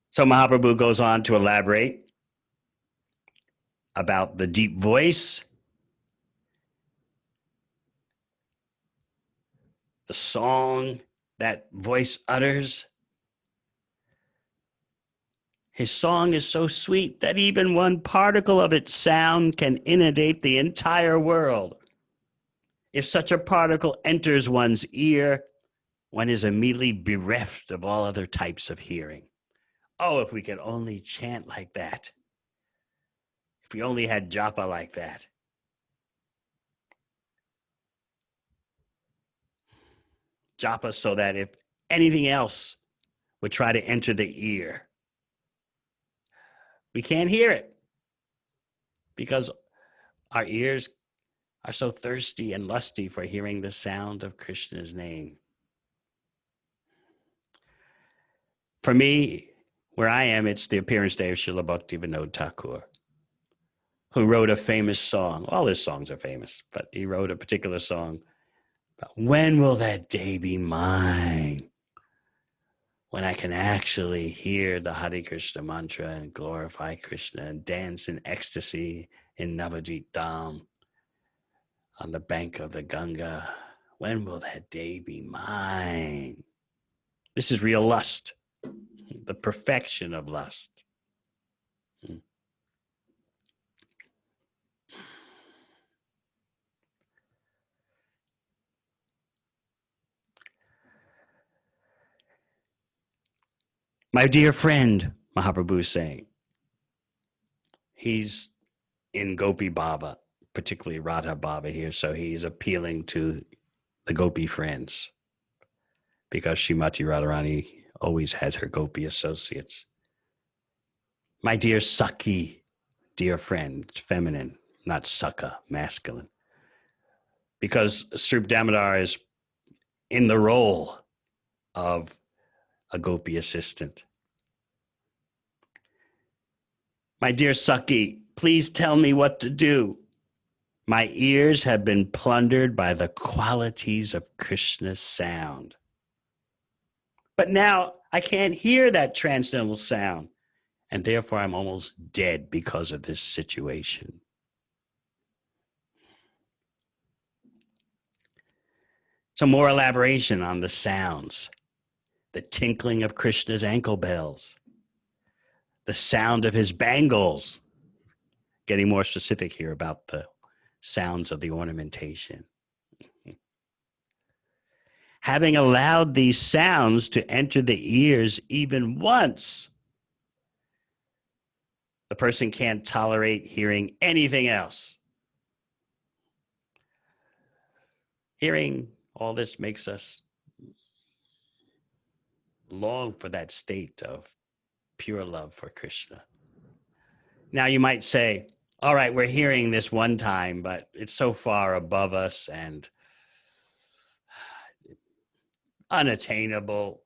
S1: So Mahaprabhu goes on to elaborate about the deep voice, the song that voice utters. His song is so sweet that even one particle of its sound can inundate the entire world. If such a particle enters one's ear, one is immediately bereft of all other types of hearing. Oh, if we could only chant like that. If we only had japa like that. Japa so that if anything else would try to enter the ear, we can't hear it because our ears are so thirsty and lusty for hearing the sound of Krishna's name. For me, where I am, it's the appearance day of Srila Bhaktivinoda Thakur, who wrote a famous song. All his songs are famous, but he wrote a particular song about when will that day be mine? When I can actually hear the Hare Krishna mantra and glorify Krishna and dance in ecstasy in Navadvip Dham on the bank of the Ganga. When will that day be mine? This is real lust, the perfection of lust. My dear friend, Mahaprabhu is saying, he's in Gopi Baba, particularly Radha Baba here, so he's appealing to the Gopi friends because Srimati Radharani always has her Gopi associates. My dear Saki, dear friend, it's feminine, not Saka, masculine. Because Srup Damodar is in the role of a Gopi assistant. My dear Saki, please tell me what to do. My ears have been plundered by the qualities of Krishna's sound. But now I can't hear that transcendental sound, and therefore I'm almost dead because of this situation. Some more elaboration on the sounds. The tinkling of Krishna's ankle bells, the sound of his bangles, getting more specific here about the sounds of the ornamentation. Having allowed these sounds to enter the ears even once, the person can't tolerate hearing anything else. Hearing all this makes us long for that state of pure love for Krishna. Now you might say, all right, we're hearing this one time, but it's so far above us and unattainable.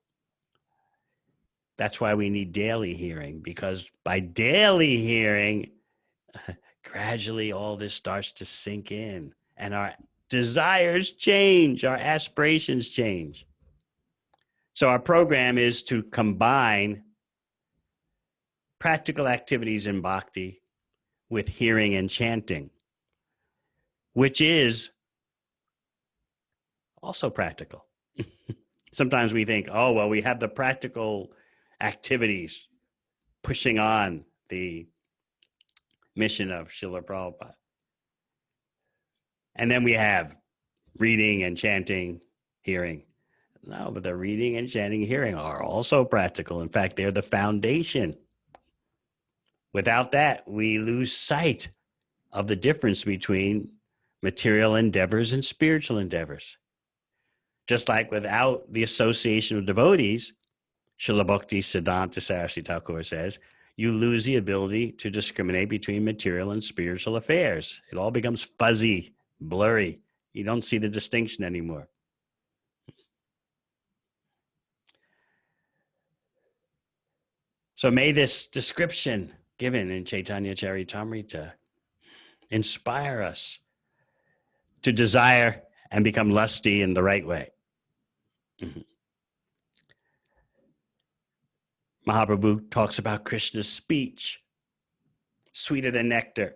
S1: That's why we need daily hearing, because by daily hearing, gradually all this starts to sink in and our desires change, our aspirations change. So our program is to combine practical activities in bhakti with hearing and chanting, which is also practical. Sometimes we think, oh, well, we have the practical activities pushing on the mission of Srila Prabhupada. And then we have reading and chanting, hearing. No, but the reading and chanting, hearing are also practical. In fact, they're the foundation. Without that, we lose sight of the difference between material endeavors and spiritual endeavors. Just like without the association of devotees, Srila Bhakti Siddhanta Saraswati Thakur says, you lose the ability to discriminate between material and spiritual affairs. It all becomes fuzzy, blurry. You don't see the distinction anymore. So may this description given in Chaitanya Charitamrita inspire us to desire and become lusty in the right way. Mahaprabhu talks about Krishna's speech, sweeter than nectar.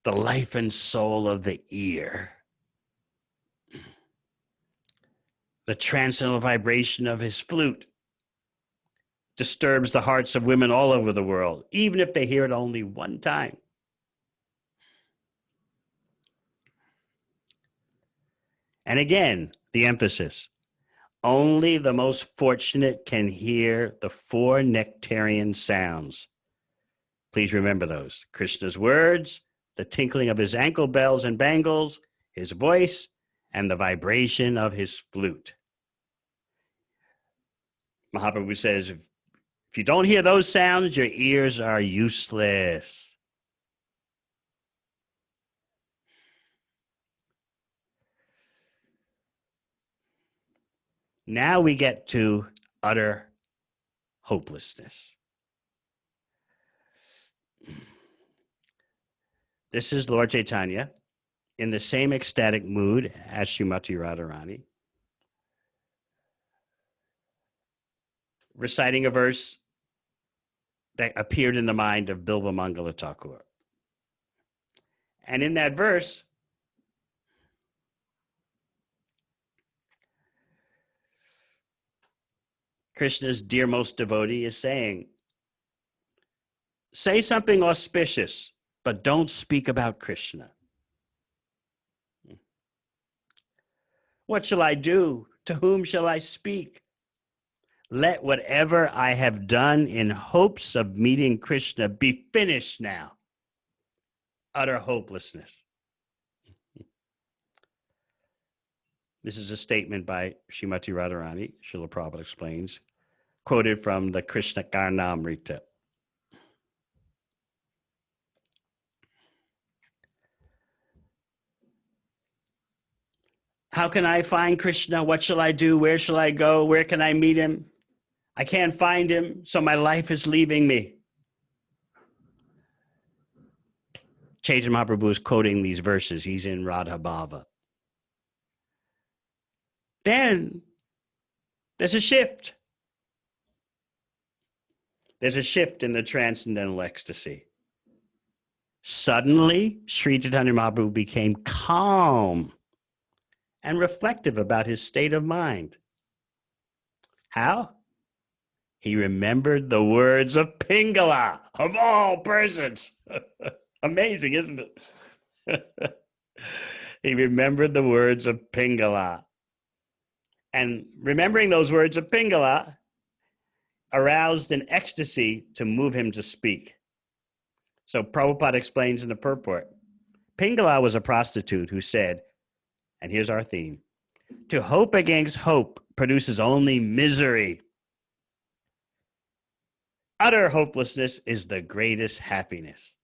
S1: The life and soul of the ear. The transcendental vibration of his flute disturbs the hearts of women all over the world, even if they hear it only one time. And again, the emphasis. Only the most fortunate can hear the four nectarian sounds. Please remember those. Krishna's words, the tinkling of his ankle bells and bangles, his voice, and the vibration of his flute. Mahaprabhu says, if you don't hear those sounds, your ears are useless. Now we get to utter hopelessness. This is Lord Chaitanya in the same ecstatic mood as Srimati Radharani, reciting a verse that appeared in the mind of Bilva Mangala Thakur. And in that verse, Krishna's dearmost devotee is saying, say something auspicious, but don't speak about Krishna. What shall I do To whom shall I speak? Let whatever I have done in hopes of meeting Krishna be finished now. Utter hopelessness. This is a statement by Srimati Radharani, Srila Prabhupada explains, quoted from the Krishna Karnamrita. How can I find Krishna? What shall I do? Where shall I go? Where can I meet him? I can't find him, so my life is leaving me. Chaitanya Mahaprabhu is quoting these verses. He's in Radha Bhava. Then there's a shift. There's a shift in the transcendental ecstasy. Suddenly, Sri Chaitanya Mahaprabhu became calm and reflective about his state of mind. How? He remembered the words of Pingala, of all persons. Amazing, isn't it? He remembered the words of Pingala. And remembering those words of Pingala aroused an ecstasy to move him to speak. So Prabhupada explains in the purport, Pingala was a prostitute who said, and here's our theme, to hope against hope produces only misery. Utter hopelessness is the greatest happiness.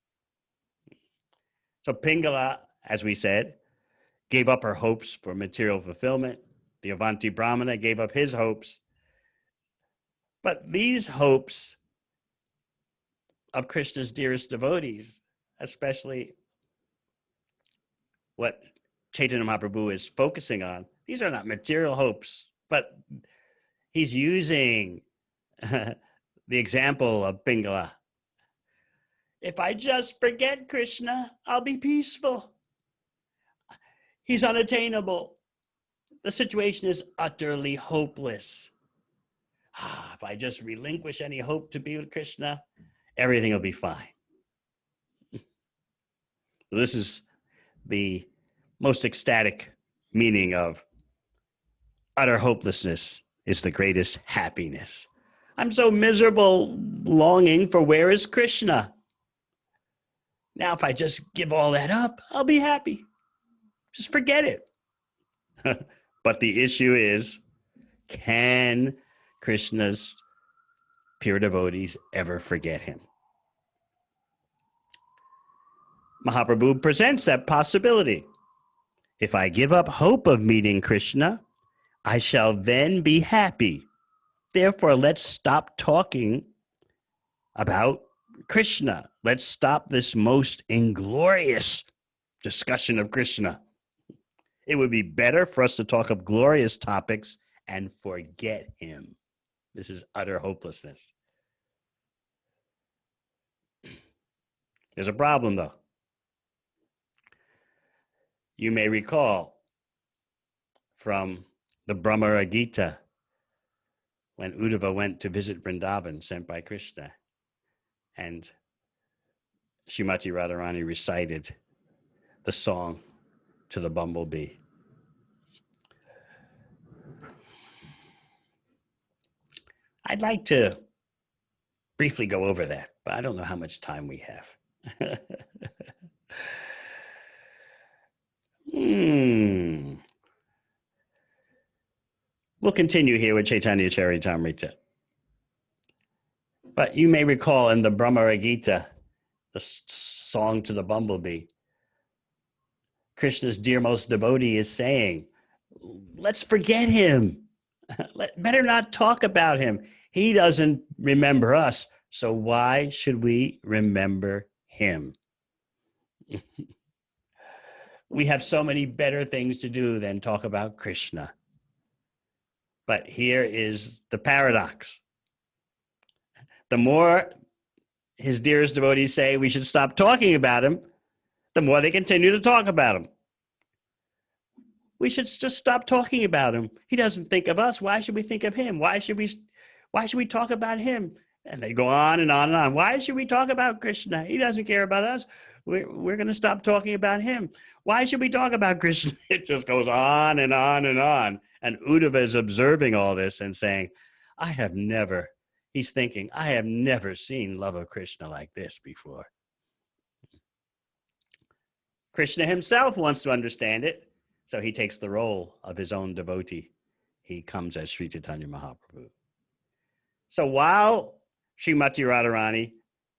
S1: So Pingala, as we said, gave up her hopes for material fulfillment. The Avanti Brahmana gave up his hopes. But these hopes of Krishna's dearest devotees, especially what Chaitanya Mahaprabhu is focusing on, these are not material hopes, but he's using the example of Pingala. If I just forget Krishna, I'll be peaceful. He's unattainable. The situation is utterly hopeless. If I just relinquish any hope to be with Krishna, everything will be fine. This is the most ecstatic meaning of utter hopelessness is the greatest happiness. I'm so miserable, longing for where is Krishna? Now, if I just give all that up, I'll be happy. Just forget it. But the issue is, can Krishna's pure devotees ever forget him? Mahaprabhu presents that possibility. If I give up hope of meeting Krishna, I shall then be happy. Therefore, let's stop talking about Krishna. Let's stop this most inglorious discussion of Krishna. It would be better for us to talk of glorious topics and forget him. This is utter hopelessness. There's a problem, though. You may recall from the Brahma Gita when Uddhava went to visit Vrindavan, sent by Krishna, and Srimati Radharani recited the song to the bumblebee. I'd like to briefly go over that, but I don't know how much time we have. We'll continue here with Chaitanya Charitamrita. But you may recall in the Brahma Gita, the song to the bumblebee, Krishna's dearmost devotee is saying, let's forget him. Better not talk about him. He doesn't remember us, so why should we remember him? We have so many better things to do than talk about Krishna. But here is the paradox. The more his dearest devotees say we should stop talking about him, the more they continue to talk about him. We should just stop talking about him. He doesn't think of us. Why should we think of him? Why should we talk about him? And they go on and on and on. Why should we talk about Krishna? He doesn't care about us. We're going to stop talking about him. Why should we talk about Krishna? It just goes on and on and on. And Uddhava is observing all this and saying, he's thinking, I have never seen love of Krishna like this before. Krishna himself wants to understand it, so he takes the role of his own devotee. He comes as Sri Chaitanya Mahaprabhu. So while Srimati Radharani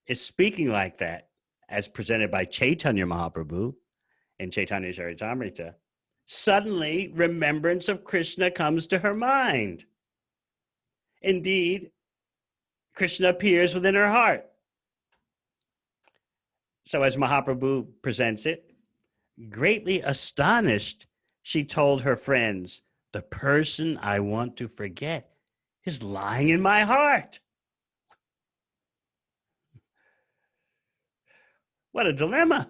S1: is speaking like that, as presented by Chaitanya Mahaprabhu in Chaitanya Charitamrita, suddenly remembrance of Krishna comes to her mind. Indeed, Krishna appears within her heart. So as Mahaprabhu presents it, greatly astonished, she told her friends, the person I want to forget is lying in my heart. What a dilemma.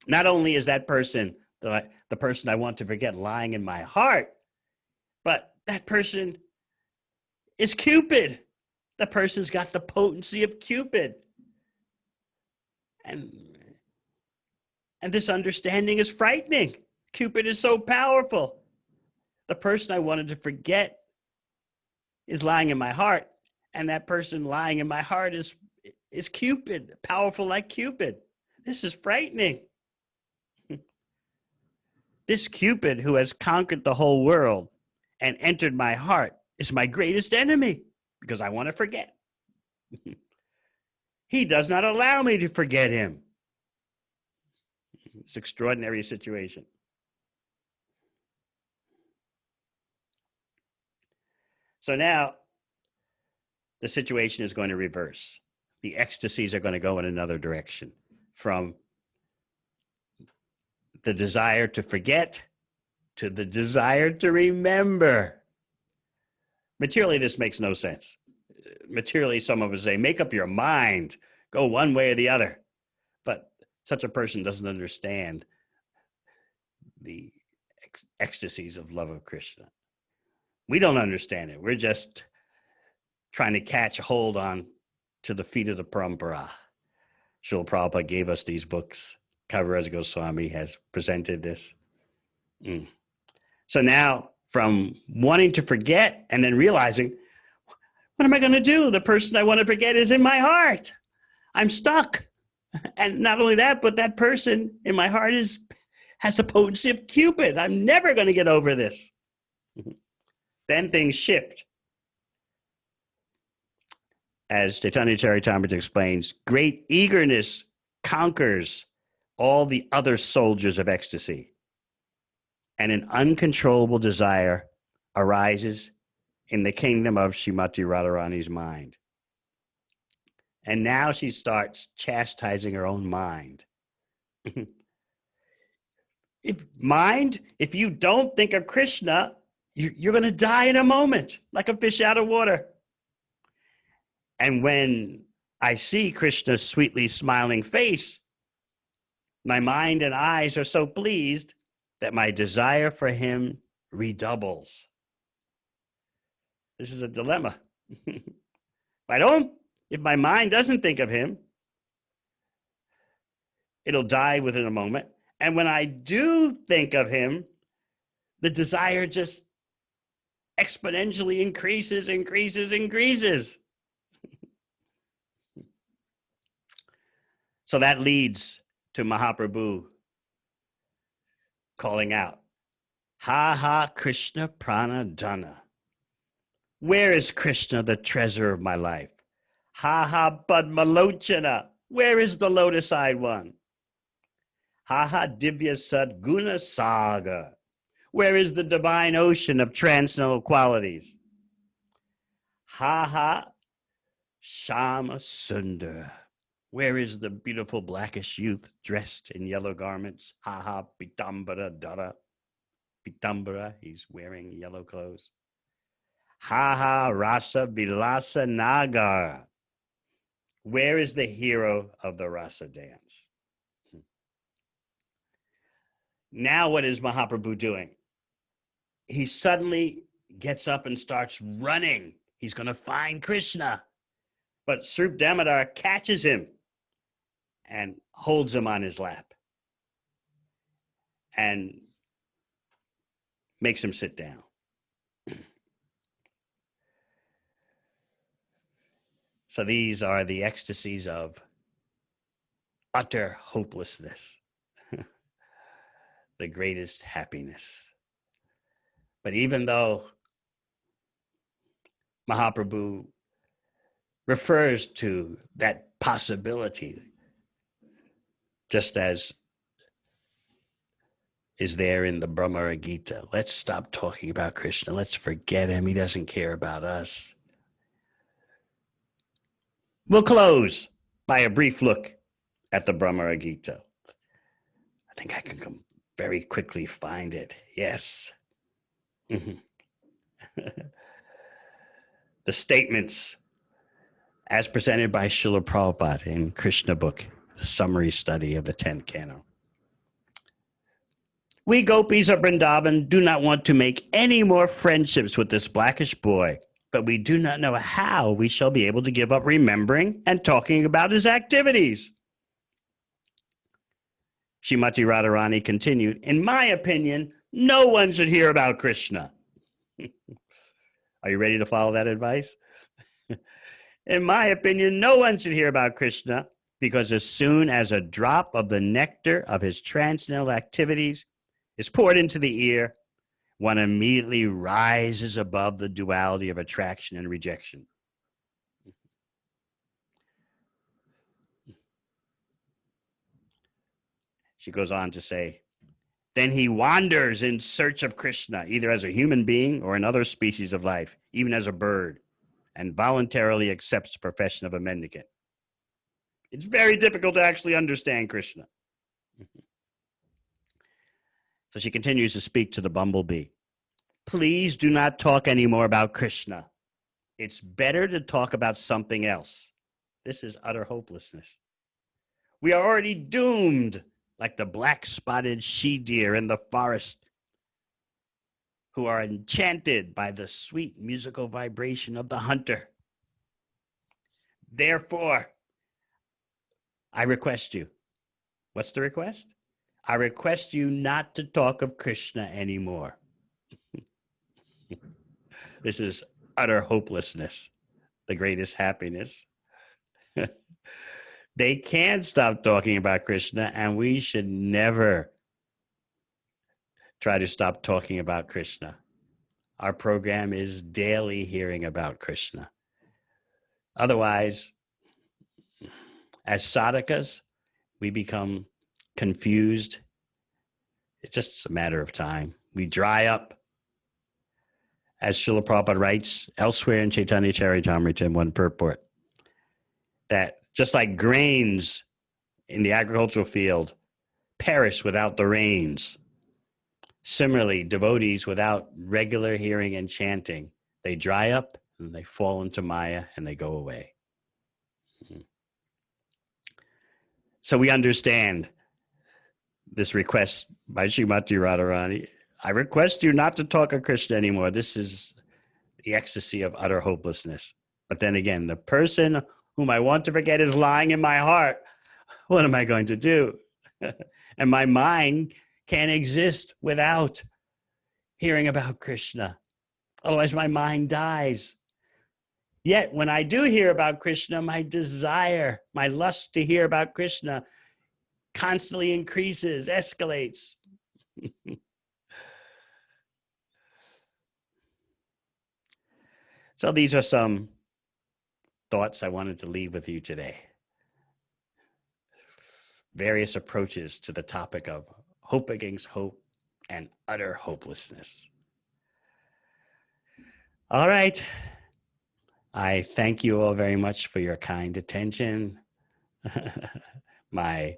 S1: Not only is that person the person I want to forget lying in my heart, but that person is Cupid. The person's got the potency of Cupid. And this understanding is frightening. Cupid is so powerful. The person I wanted to forget is lying in my heart, and that person lying in my heart is Cupid, powerful like Cupid. This is frightening. This Cupid who has conquered the whole world and entered my heart is my greatest enemy because I want to forget. He does not allow me to forget him. It's an extraordinary situation. So now the situation is going to reverse. The ecstasies are going to go in another direction, from the desire to forget to the desire to remember. Materially, this makes no sense. Materially, some of us say, make up your mind, go one way or the other. But such a person doesn't understand the ecstasies of love of Krishna. We don't understand it. We're just trying to catch a hold on to the feet of the parampara. Srila Prabhupada gave us these books. Kaviraj Goswami has presented this. So now, from wanting to forget and then realizing, what am I going to do? The person I want to forget is in my heart. I'm stuck. And not only that, but that person in my heart has the potency of Cupid. I'm never going to get over this. Then things shift. As Chaitanya Charitamrita explains, great eagerness conquers all the other soldiers of ecstasy, and an uncontrollable desire arises in the kingdom of Srimati Radharani's mind. And now she starts chastising her own mind. If you don't think of Krishna, you're going to die in a moment, like a fish out of water. And when I see Krishna's sweetly smiling face, my mind and eyes are so pleased that my desire for him redoubles. This is a dilemma. If my mind doesn't think of him, it'll die within a moment. And when I do think of him, the desire just exponentially increases. So that leads to Mahaprabhu calling out, Ha ha Krishna Pranadhana. Where is Krishna, the treasure of my life? Ha ha Padmalochana. Where is the lotus-eyed one? Ha ha Divya Sadguna Saga. Where is the divine ocean of transcendental qualities? Ha ha Shama Sundar. Where is the beautiful blackish youth dressed in yellow garments? Ha ha Pitambara Dara. Pitambara, he's wearing yellow clothes. Ha ha Rasa Vilasa Nagar. Where is the hero of the Rasa dance? Now what is Mahaprabhu doing? He suddenly gets up and starts running. He's going to find Krishna. But Srup Damodar catches him and holds him on his lap. and makes him sit down. So these are the ecstasies of utter hopelessness, the greatest happiness. But even though Mahaprabhu refers to that possibility, just as is there in the Brahma Gita, let's stop talking about Krishna. Let's forget him. He doesn't care about us. We'll close by a brief look at the Brahma Gita. I think I can very quickly find it. Yes. The statements as presented by Srila Prabhupada in Krishna book, the summary study of the 10th canto. We gopis of Vrindavan do not want to make any more friendships with this blackish boy, but we do not know how we shall be able to give up remembering and talking about his activities. Srimati Radharani continued, in my opinion, no one should hear about Krishna. Are you ready to follow that advice? In my opinion, no one should hear about Krishna, because as soon as a drop of the nectar of his transcendental activities is poured into the ear, one immediately rises above the duality of attraction and rejection. She goes on to say, then he wanders in search of Krishna, either as a human being or another species of life, even as a bird, and voluntarily accepts the profession of a mendicant. It's very difficult to actually understand Krishna. So she continues to speak to the bumblebee. Please do not talk anymore about Krishna. It's better to talk about something else. This is utter hopelessness. We are already doomed, like the black-spotted she-deer in the forest, who are enchanted by the sweet musical vibration of the hunter. Therefore, I request you. What's the request? I request you not to talk of Krishna anymore. This is utter hopelessness, the greatest happiness. They can't stop talking about Krishna, and we should never try to stop talking about Krishna. Our program is daily hearing about Krishna. Otherwise, as sadhakas, we become confused. It's just a matter of time. We dry up. As Srila Prabhupada writes elsewhere in Chaitanya Charitamrita in one purport, that just like grains in the agricultural field perish without the rains, similarly, devotees without regular hearing and chanting, they dry up and they fall into Maya and they go away. So we understand this request by Srimati Radharani. I request you not to talk of Krishna anymore. This is the ecstasy of utter hopelessness. But then again, the person whom I want to forget is lying in my heart. What am I going to do? And my mind can't exist without hearing about Krishna. Otherwise, my mind dies. Yet, when I do hear about Krishna, my desire, my lust to hear about Krishna constantly increases, escalates. So these are some thoughts I wanted to leave with you today. Various approaches to the topic of hope against hope and utter hopelessness. All right. I thank you all very much for your kind attention. My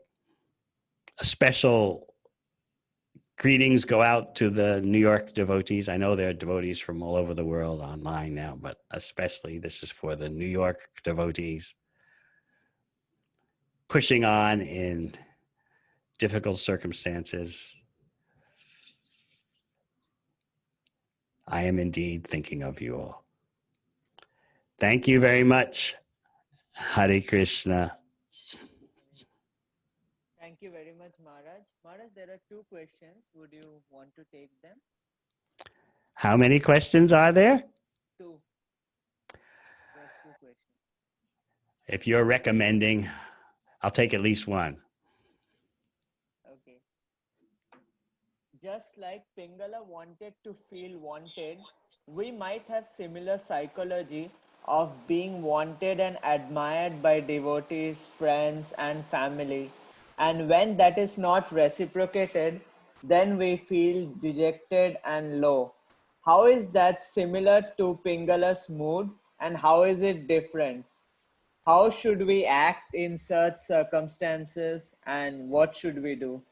S1: special greetings go out to the New York devotees. I know there are devotees from all over the world online now, but especially this is for the New York devotees pushing on in difficult circumstances. I am indeed thinking of you all. Thank you very much. Hare Krishna.
S2: Thank Thank you very much, Maharaj. Maharaj, there are two questions. Would you want to take them?
S1: How many questions are there?
S2: Two. There's two questions.
S1: If you're recommending, I'll take at least one.
S2: Okay. Just like Pingala wanted to feel wanted, we might have similar psychology of being wanted and admired by devotees, friends, and family. And when that is not reciprocated, then we feel dejected and low. How is that similar to Pingala's mood, and how is it different? How should we act in such circumstances, and what should we do?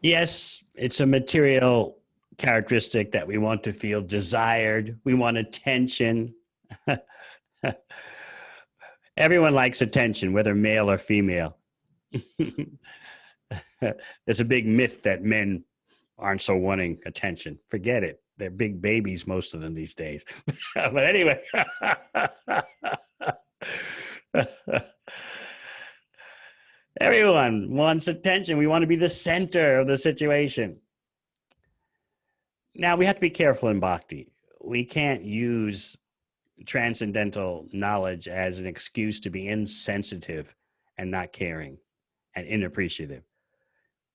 S1: Yes, it's a material characteristic that we want to feel desired. We want attention. Everyone likes attention, whether male or female. There's a big myth that men aren't so wanting attention. Forget it. They're big babies, most of them these days. But anyway, everyone wants attention. We want to be the center of the situation. Now, we have to be careful in bhakti. We can't use transcendental knowledge as an excuse to be insensitive and not caring and inappreciative.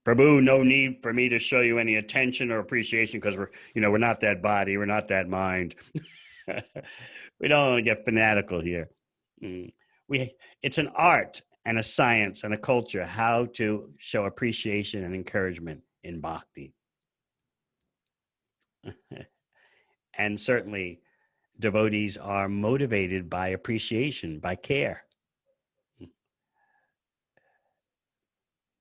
S1: Prabhu, no need for me to show you any attention or appreciation because we're not that body, we're not that mind. We don't want to get fanatical here. It's an art and a science and a culture how to show appreciation and encouragement in bhakti. And certainly devotees are motivated by appreciation, by care.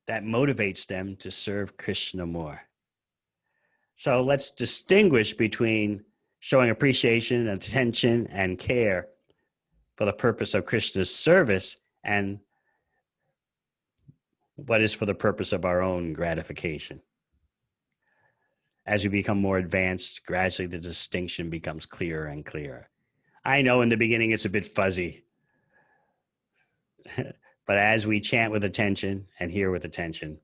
S1: That motivates them to serve Krishna more. So let's distinguish between showing appreciation, attention, and care for the purpose of Krishna's service and what is for the purpose of our own gratification. As we become more advanced, gradually the distinction becomes clearer and clearer. I know in the beginning it's a bit fuzzy, but as we chant with attention and hear with attention,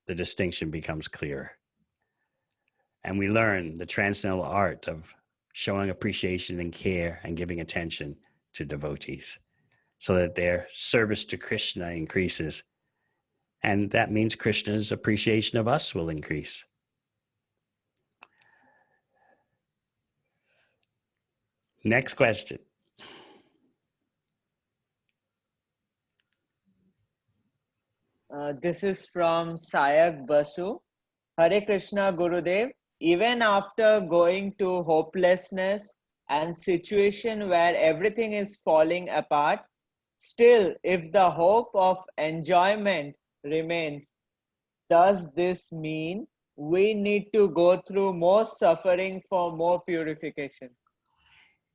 S1: the distinction becomes clearer. And we learn the transcendental art of showing appreciation and care and giving attention to devotees so that their service to Krishna increases. And that means Krishna's appreciation of us will increase. Next question.
S2: This is from Sayak Basu. Hare Krishna Gurudev. Even after going to hopelessness and situation where everything is falling apart, still if the hope of enjoyment remains, does this mean we need to go through more suffering for more purification?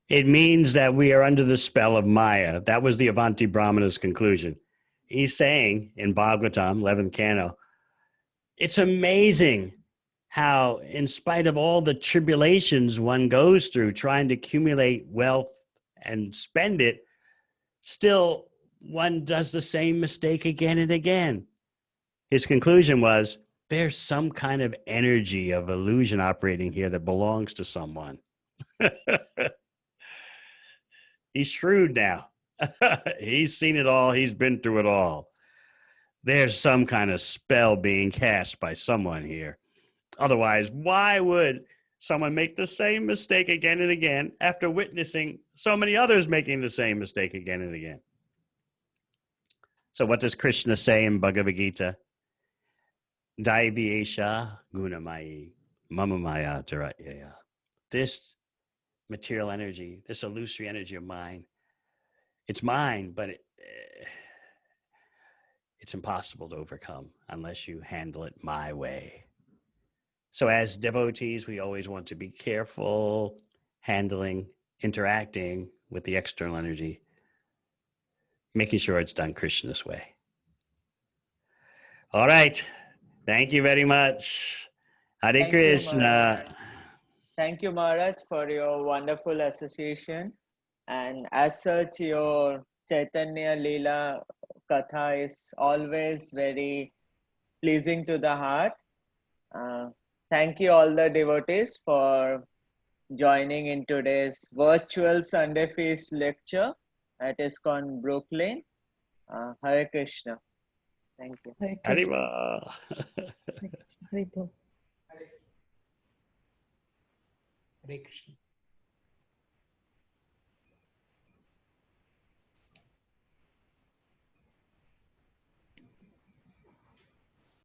S1: It means that we are under the spell of Maya. That was the Avanti Brahmana's conclusion. He's saying in Bhagavatam, 11th canto, it's amazing how, in spite of all the tribulations one goes through trying to accumulate wealth and spend it, still one does the same mistake again and again. His conclusion was, there's some kind of energy of illusion operating here that belongs to someone. He's shrewd now. He's seen it all. He's been through it all. There's some kind of spell being cast by someone here. Otherwise, why would someone make the same mistake again and again after witnessing so many others making the same mistake again and again? So what does Krishna say in Bhagavad Gita? Daivyesha gunamayi mama maya dharayaya. This material energy, this illusory energy of mine, it's mine, but it's impossible to overcome unless you handle it my way. So as devotees, we always want to be careful handling, interacting with the external energy, making sure it's done Krishna's way. All right. Thank you very much. Hare Krishna.
S2: Thank you, Maharaj, for your wonderful association. And as such, your Chaitanya Leela Katha is always very pleasing to the heart. Thank you all the devotees for joining in today's virtual Sunday Feast lecture at ISKCON Brooklyn. Hare Krishna. Thank you.
S3: Hare Krishna.
S1: Haribo.
S3: Hare Krishna. Hare Bol.
S4: Hare Krishna.